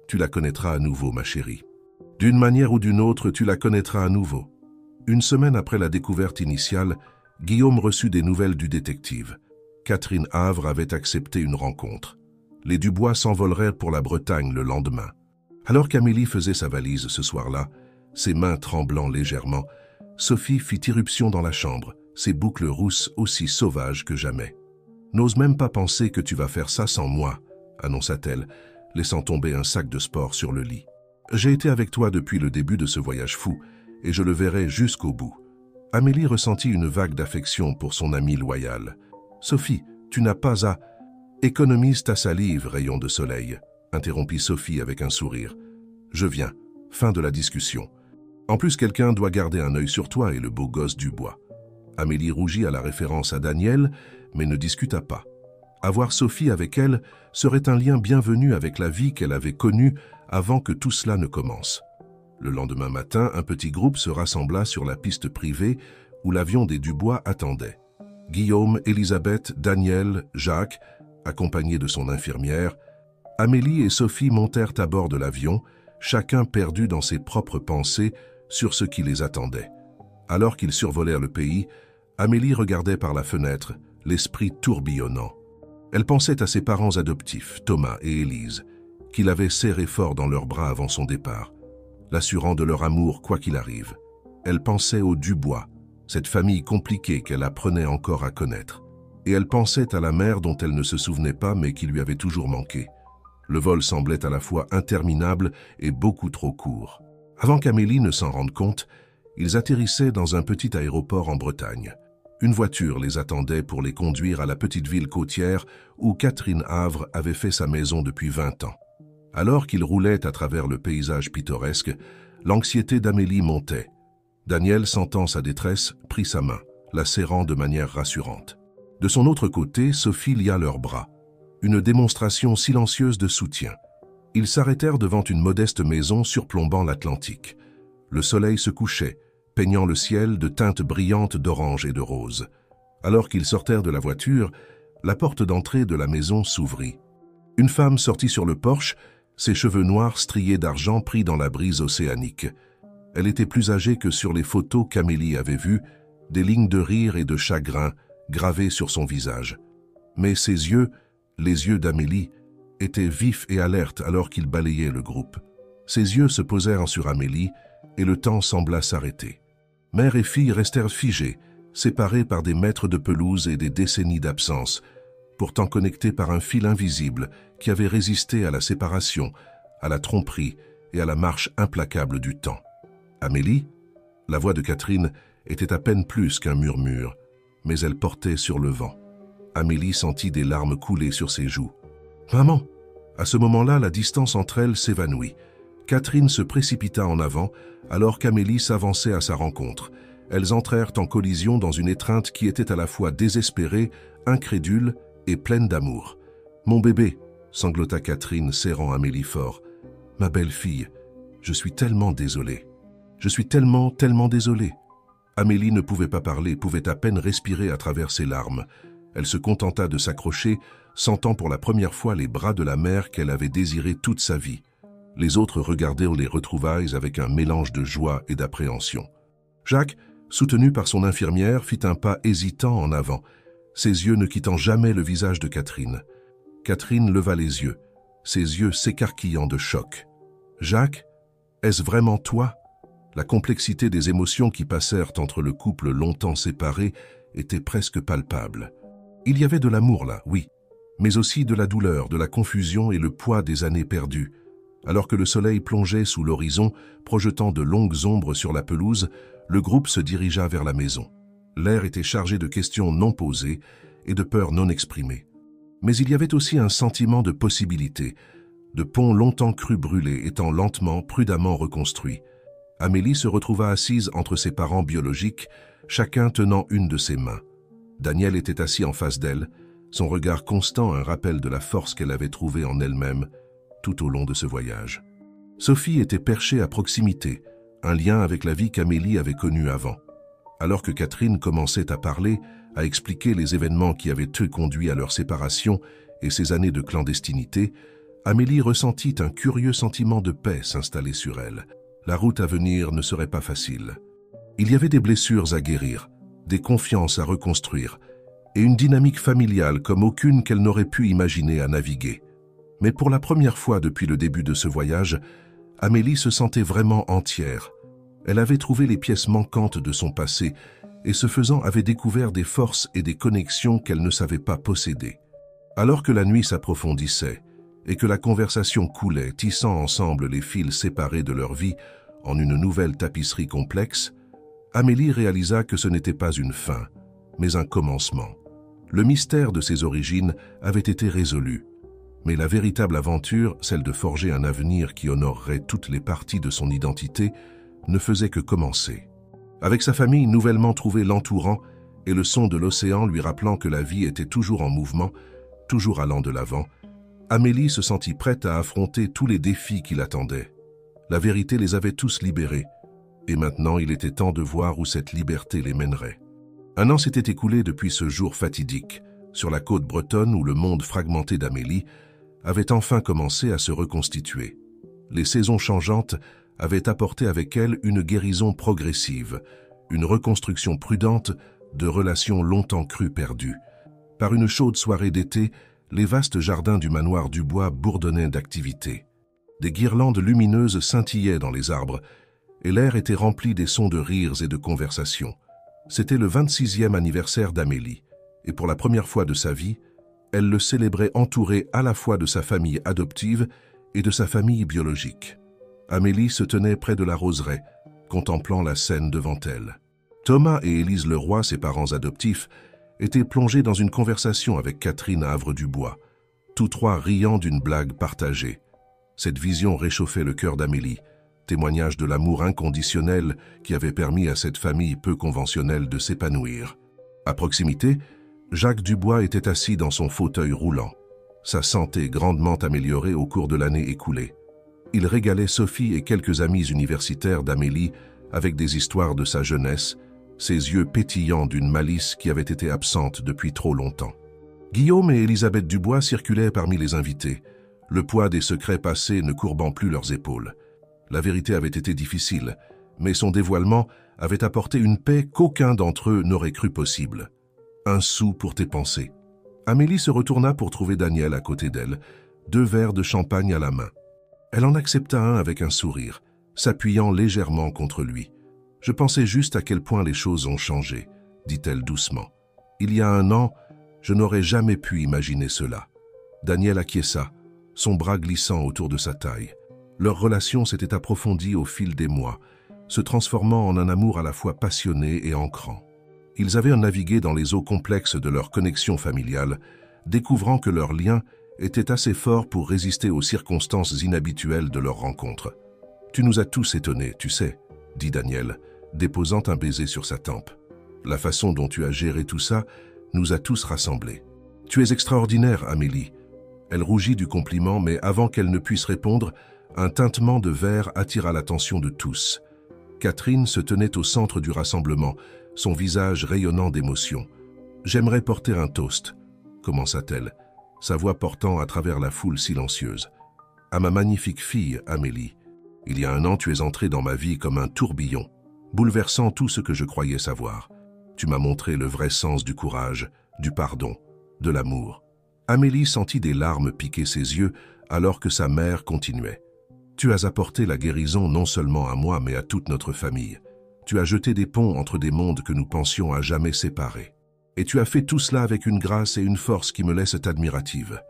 S1: Tu la connaîtras à nouveau, ma chérie. D'une manière ou d'une autre, tu la connaîtras à nouveau. Une semaine après la découverte initiale, Guillaume reçut des nouvelles du détective. Catherine Havre avait accepté une rencontre. Les Dubois s'envoleraient pour la Bretagne le lendemain. Alors qu'Amélie faisait sa valise ce soir-là, ses mains tremblant légèrement, Sophie fit irruption dans la chambre, ses boucles rousses aussi sauvages que jamais. « N'ose même pas penser que tu vas faire ça sans moi », annonça-t-elle, laissant tomber un sac de sport sur le lit. « J'ai été avec toi depuis le début de ce voyage fou, et je le verrai jusqu'au bout. » Amélie ressentit une vague d'affection pour son amie loyale. « Sophie, tu n'as pas à... »« Économise ta salive, rayon de soleil », interrompit Sophie avec un sourire. « Je viens. Fin de la discussion. En plus, quelqu'un doit garder un œil sur toi et le beau gosse Dubois. » Amélie rougit à la référence à Daniel, mais ne discuta pas. Avoir Sophie avec elle serait un lien bienvenu avec la vie qu'elle avait connue avant que tout cela ne commence. Le lendemain matin, un petit groupe se rassembla sur la piste privée où l'avion des Dubois attendait. Guillaume, Elisabeth, Daniel, Jacques, accompagnés de son infirmière, Amélie et Sophie montèrent à bord de l'avion, chacun perdu dans ses propres pensées sur ce qui les attendait. Alors qu'ils survolèrent le pays, Amélie regardait par la fenêtre, l'esprit tourbillonnant. Elle pensait à ses parents adoptifs, Thomas et Élise, qui l'avaient serré fort dans leurs bras avant son départ, l'assurant de leur amour quoi qu'il arrive. Elle pensait aux Dubois, cette famille compliquée qu'elle apprenait encore à connaître. Et elle pensait à la mère dont elle ne se souvenait pas mais qui lui avait toujours manqué. Le vol semblait à la fois interminable et beaucoup trop court. Avant qu'Amélie ne s'en rende compte, ils atterrissaient dans un petit aéroport en Bretagne. Une voiture les attendait pour les conduire à la petite ville côtière où Catherine Havre avait fait sa maison depuis 20 ans. Alors qu'ils roulaient à travers le paysage pittoresque, l'anxiété d'Amélie montait. Daniel, sentant sa détresse, prit sa main, la serrant de manière rassurante. De son autre côté, Sophie lia leurs bras. Une démonstration silencieuse de soutien. Ils s'arrêtèrent devant une modeste maison surplombant l'Atlantique. Le soleil se couchait, peignant le ciel de teintes brillantes d'orange et de rose. Alors qu'ils sortirent de la voiture, la porte d'entrée de la maison s'ouvrit. Une femme sortit sur le porche, ses cheveux noirs striés d'argent pris dans la brise océanique. Elle était plus âgée que sur les photos qu'Amélie avait vues, des lignes de rire et de chagrin gravées sur son visage. Mais ses yeux, les yeux d'Amélie, étaient vifs et alertes alors qu'il balayait le groupe. Ses yeux se posèrent sur Amélie et le temps sembla s'arrêter. Mère et fille restèrent figées, séparées par des mètres de pelouse et des décennies d'absence, pourtant connectées par un fil invisible qui avait résisté à la séparation, à la tromperie et à la marche implacable du temps. Amélie, la voix de Catherine, était à peine plus qu'un murmure, mais elle portait sur le vent. Amélie sentit des larmes couler sur ses joues. « Maman !» À ce moment-là, la distance entre elles s'évanouit. Catherine se précipita en avant, alors qu'Amélie s'avançait à sa rencontre. Elles entrèrent en collision dans une étreinte qui était à la fois désespérée, incrédule et pleine d'amour. « Mon bébé !» sanglota Catherine, serrant Amélie fort. « Ma belle-fille, je suis tellement désolée. Je suis tellement désolée. » Amélie ne pouvait pas parler, pouvait à peine respirer à travers ses larmes. Elle se contenta de s'accrocher, sentant pour la première fois les bras de la mère qu'elle avait désiré toute sa vie. Les autres regardèrent les retrouvailles avec un mélange de joie et d'appréhension. Jacques, soutenu par son infirmière, fit un pas hésitant en avant, ses yeux ne quittant jamais le visage de Catherine. Catherine leva les yeux, ses yeux s'écarquillant de choc. « Jacques, est-ce vraiment toi ?» La complexité des émotions qui passèrent entre le couple longtemps séparé était presque palpable. Il y avait de l'amour là, oui, mais aussi de la douleur, de la confusion et le poids des années perdues. Alors que le soleil plongeait sous l'horizon, projetant de longues ombres sur la pelouse, le groupe se dirigea vers la maison. L'air était chargé de questions non posées et de peurs non exprimées. Mais il y avait aussi un sentiment de possibilité, de ponts longtemps crus brûlés étant lentement, prudemment reconstruits. Amélie se retrouva assise entre ses parents biologiques, chacun tenant une de ses mains. Daniel était assis en face d'elle, son regard constant un rappel de la force qu'elle avait trouvée en elle-même tout au long de ce voyage. Sophie était perchée à proximité, un lien avec la vie qu'Amélie avait connue avant. Alors que Catherine commençait à parler, à expliquer les événements qui avaient conduit à leur séparation et ces années de clandestinité, Amélie ressentit un curieux sentiment de paix s'installer sur elle. La route à venir ne serait pas facile. Il y avait des blessures à guérir, des confiances à reconstruire, et une dynamique familiale comme aucune qu'elle n'aurait pu imaginer à naviguer. Mais pour la première fois depuis le début de ce voyage, Amélie se sentait vraiment entière. Elle avait trouvé les pièces manquantes de son passé et ce faisant avait découvert des forces et des connexions qu'elle ne savait pas posséder. Alors que la nuit s'approfondissait et que la conversation coulait, tissant ensemble les fils séparés de leur vie en une nouvelle tapisserie complexe, Amélie réalisa que ce n'était pas une fin, mais un commencement. Le mystère de ses origines avait été résolu, mais la véritable aventure, celle de forger un avenir qui honorerait toutes les parties de son identité, ne faisait que commencer. Avec sa famille nouvellement trouvée l'entourant et le son de l'océan lui rappelant que la vie était toujours en mouvement, toujours allant de l'avant, Amélie se sentit prête à affronter tous les défis qui l'attendaient. La vérité les avait tous libérés, et maintenant il était temps de voir où cette liberté les mènerait. Un an s'était écoulé depuis ce jour fatidique, sur la côte bretonne où le monde fragmenté d'Amélie avait enfin commencé à se reconstituer. Les saisons changeantes avaient apporté avec elles une guérison progressive, une reconstruction prudente de relations longtemps crues perdues. Par une chaude soirée d'été, les vastes jardins du manoir Dubois bourdonnaient d'activité. Des guirlandes lumineuses scintillaient dans les arbres, et l'air était rempli des sons de rires et de conversations. C'était le 26e anniversaire d'Amélie, et pour la première fois de sa vie, elle le célébrait entourée à la fois de sa famille adoptive et de sa famille biologique. Amélie se tenait près de la roseraie, contemplant la scène devant elle. Thomas et Élise Leroy, ses parents adoptifs, étaient plongés dans une conversation avec Catherine Havre-Dubois, tous trois riant d'une blague partagée. Cette vision réchauffait le cœur d'Amélie, témoignage de l'amour inconditionnel qui avait permis à cette famille peu conventionnelle de s'épanouir. À proximité, Jacques Dubois était assis dans son fauteuil roulant, sa santé grandement améliorée au cours de l'année écoulée. Il régalait Sophie et quelques amis universitaires d'Amélie avec des histoires de sa jeunesse, ses yeux pétillants d'une malice qui avait été absente depuis trop longtemps. Guillaume et Élisabeth Dubois circulaient parmi les invités, le poids des secrets passés ne courbant plus leurs épaules. La vérité avait été difficile, mais son dévoilement avait apporté une paix qu'aucun d'entre eux n'aurait cru possible. Un sou pour tes pensées. Amélie se retourna pour trouver Daniel à côté d'elle, 2 verres de champagne à la main. Elle en accepta un avec un sourire, s'appuyant légèrement contre lui. « Je pensais juste à quel point les choses ont changé, » dit-elle doucement. « Il y a 1 an, je n'aurais jamais pu imaginer cela. » Daniel acquiesça, son bras glissant autour de sa taille. Leur relation s'était approfondie au fil des mois, se transformant en un amour à la fois passionné et ancrant. Ils avaient navigué dans les eaux complexes de leur connexion familiale, découvrant que leur lien était assez fort pour résister aux circonstances inhabituelles de leur rencontre. « Tu nous as tous étonnés, tu sais, » dit Daniel, déposant un baiser sur sa tempe. « La façon dont tu as géré tout ça nous a tous rassemblés. Tu es extraordinaire, Amélie. » Elle rougit du compliment, mais avant qu'elle ne puisse répondre, un tintement de verre attira l'attention de tous. Catherine se tenait au centre du rassemblement, son visage rayonnant d'émotion. « J'aimerais porter un toast, » commença-t-elle, sa voix portant à travers la foule silencieuse. « À ma magnifique fille, Amélie. Il y a 1 an, tu es entrée dans ma vie comme un tourbillon, bouleversant tout ce que je croyais savoir. Tu m'as montré le vrai sens du courage, du pardon, de l'amour. » Amélie sentit des larmes piquer ses yeux alors que sa mère continuait. « Tu as apporté la guérison non seulement à moi, mais à toute notre famille. Tu as jeté des ponts entre des mondes que nous pensions à jamais séparés. Et tu as fait tout cela avec une grâce et une force qui me laissent admirative. »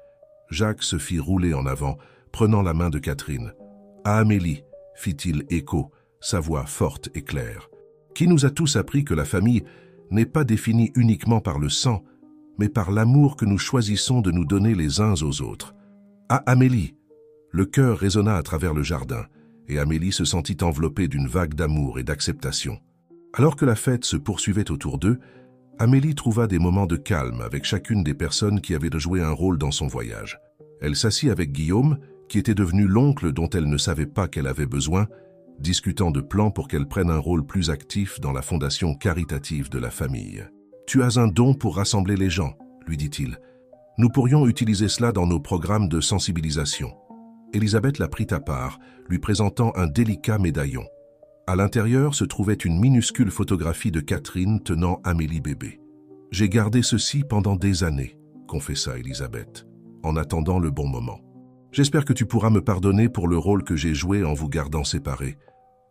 S1: Jacques se fit rouler en avant, prenant la main de Catherine. « À Amélie, fit-il écho, sa voix forte et claire, qui nous a tous appris que la famille n'est pas définie uniquement par le sang, mais par l'amour que nous choisissons de nous donner les uns aux autres. À Amélie !» Le cœur résonna à travers le jardin, et Amélie se sentit enveloppée d'une vague d'amour et d'acceptation. Alors que la fête se poursuivait autour d'eux, Amélie trouva des moments de calme avec chacune des personnes qui avaient joué un rôle dans son voyage. Elle s'assit avec Guillaume, qui était devenu l'oncle dont elle ne savait pas qu'elle avait besoin, discutant de plans pour qu'elle prenne un rôle plus actif dans la fondation caritative de la famille. « Tu as un don pour rassembler les gens, » lui dit-il. « Nous pourrions utiliser cela dans nos programmes de sensibilisation. » Élisabeth la prit à part, lui présentant un délicat médaillon. À l'intérieur se trouvait une minuscule photographie de Catherine tenant Amélie bébé. « J'ai gardé ceci pendant des années, » confessa Élisabeth, en attendant le bon moment. « J'espère que tu pourras me pardonner pour le rôle que j'ai joué en vous gardant séparés. »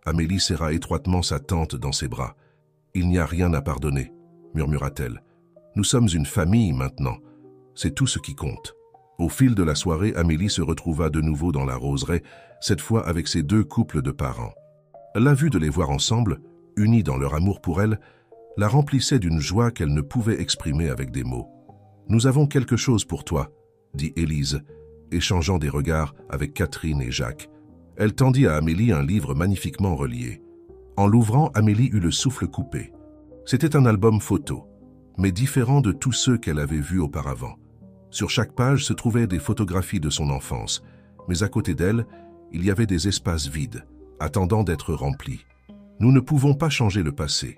S1: Amélie serra étroitement sa tante dans ses bras. « Il n'y a rien à pardonner, » murmura-t-elle. « Nous sommes une famille maintenant. C'est tout ce qui compte. » Au fil de la soirée, Amélie se retrouva de nouveau dans la roseraie, cette fois avec ses 2 couples de parents. La vue de les voir ensemble, unis dans leur amour pour elle, la remplissait d'une joie qu'elle ne pouvait exprimer avec des mots. « Nous avons quelque chose pour toi, » dit Élise, échangeant des regards avec Catherine et Jacques. Elle tendit à Amélie un livre magnifiquement relié. En l'ouvrant, Amélie eut le souffle coupé. C'était un album photo, mais différent de tous ceux qu'elle avait vus auparavant. Sur chaque page se trouvaient des photographies de son enfance, mais à côté d'elle, il y avait des espaces vides, attendant d'être remplis. « Nous ne pouvons pas changer le passé, »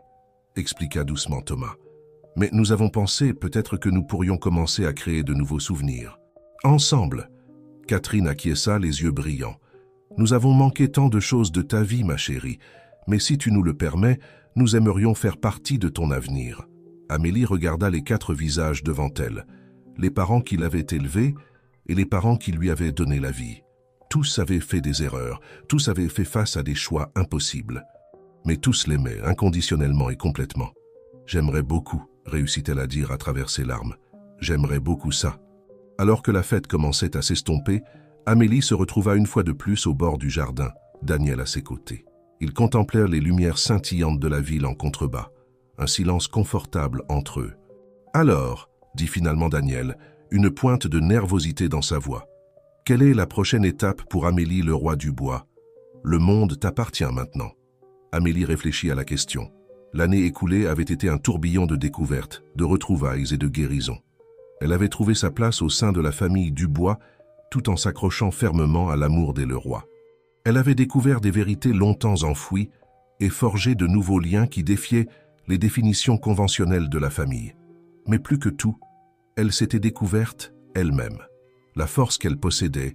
S1: expliqua doucement Thomas. « Mais nous avons pensé peut-être que nous pourrions commencer à créer de nouveaux souvenirs. Ensemble !» Catherine acquiesça, les yeux brillants. « Nous avons manqué tant de choses de ta vie, ma chérie, mais si tu nous le permets, nous aimerions faire partie de ton avenir. » Amélie regarda les 4 visages devant elle, les parents qui l'avaient élevée et les parents qui lui avaient donné la vie. Tous avaient fait des erreurs, tous avaient fait face à des choix impossibles. Mais tous l'aimaient, inconditionnellement et complètement. « J'aimerais beaucoup », réussit-elle à dire à travers ses larmes. « J'aimerais beaucoup ça. » Alors que la fête commençait à s'estomper, Amélie se retrouva une fois de plus au bord du jardin, Daniel à ses côtés. Ils contemplèrent les lumières scintillantes de la ville en contrebas, un silence confortable entre eux. « Alors », dit finalement Daniel, une pointe de nervosité dans sa voix. « Quelle est la prochaine étape pour Amélie le roi du bois? Le monde t'appartient maintenant. » Amélie réfléchit à la question. L'année écoulée avait été un tourbillon de découvertes, de retrouvailles et de guérisons. Elle avait trouvé sa place au sein de la famille Dubois, tout en s'accrochant fermement à l'amour des Leroy. Elle avait découvert des vérités longtemps enfouies, et forger de nouveaux liens qui défiaient les définitions conventionnelles de la famille. Mais plus que tout, elle s'était découverte elle-même. La force qu'elle possédait,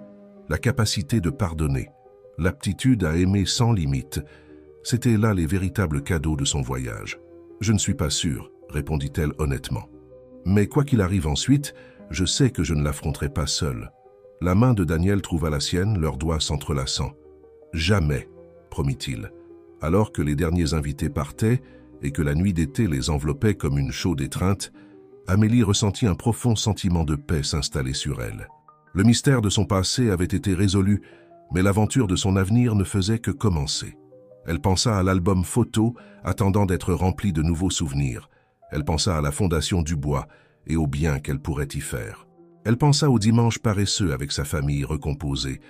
S1: la capacité de pardonner, l'aptitude à aimer sans limite, c'étaient là les véritables cadeaux de son voyage. « Je ne suis pas sûre », répondit-elle honnêtement. « Mais quoi qu'il arrive ensuite, je sais que je ne l'affronterai pas seule. » La main de Daniel trouva la sienne, leurs doigts s'entrelaçant. « Jamais », promit-il. Alors que les derniers invités partaient et que la nuit d'été les enveloppait comme une chaude étreinte, Amélie ressentit un profond sentiment de paix s'installer sur elle. Le mystère de son passé avait été résolu, mais l'aventure de son avenir ne faisait que commencer. Elle pensa à l'album photo attendant d'être rempli de nouveaux souvenirs. Elle pensa à la fondation du bois et au bien qu'elle pourrait y faire. Elle pensa aux dimanches paresseux avec sa famille recomposée,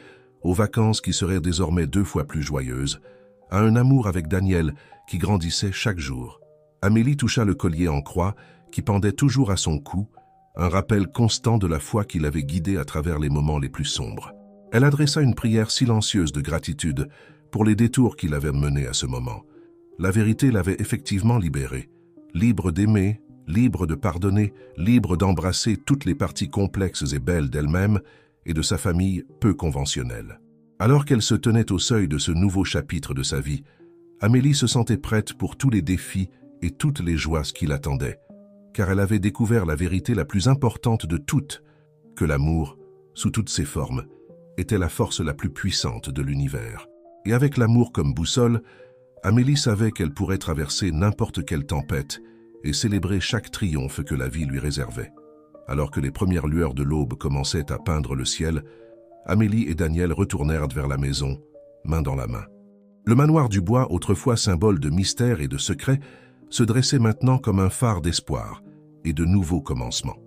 S1: aux vacances qui seraient désormais 2 fois plus joyeuses, à un amour avec Daniel qui grandissait chaque jour. Amélie toucha le collier en croix qui pendait toujours à son cou, un rappel constant de la foi qui l'avait guidée à travers les moments les plus sombres. Elle adressa une prière silencieuse de gratitude pour les détours qui l'avaient menée à ce moment. La vérité l'avait effectivement libérée, libre d'aimer, libre de pardonner, libre d'embrasser toutes les parties complexes et belles d'elle-même et de sa famille peu conventionnelle. Alors qu'elle se tenait au seuil de ce nouveau chapitre de sa vie, Amélie se sentait prête pour tous les défis et toutes les joies qui l'attendaient, car elle avait découvert la vérité la plus importante de toutes, que l'amour, sous toutes ses formes, était la force la plus puissante de l'univers. Et avec l'amour comme boussole, Amélie savait qu'elle pourrait traverser n'importe quelle tempête et célébrer chaque triomphe que la vie lui réservait. Alors que les premières lueurs de l'aube commençaient à peindre le ciel, Amélie et Daniel retournèrent vers la maison, main dans la main. Le manoir du bois, autrefois symbole de mystère et de secret, se dressait maintenant comme un phare d'espoir et de nouveaux commencements.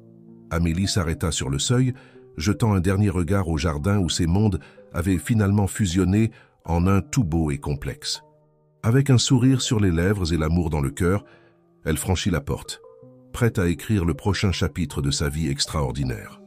S1: Amélie s'arrêta sur le seuil, jetant un dernier regard au jardin où ces mondes avaient finalement fusionné en un tout beau et complexe. Avec un sourire sur les lèvres et l'amour dans le cœur, elle franchit la porte, prête à écrire le prochain chapitre de sa vie extraordinaire.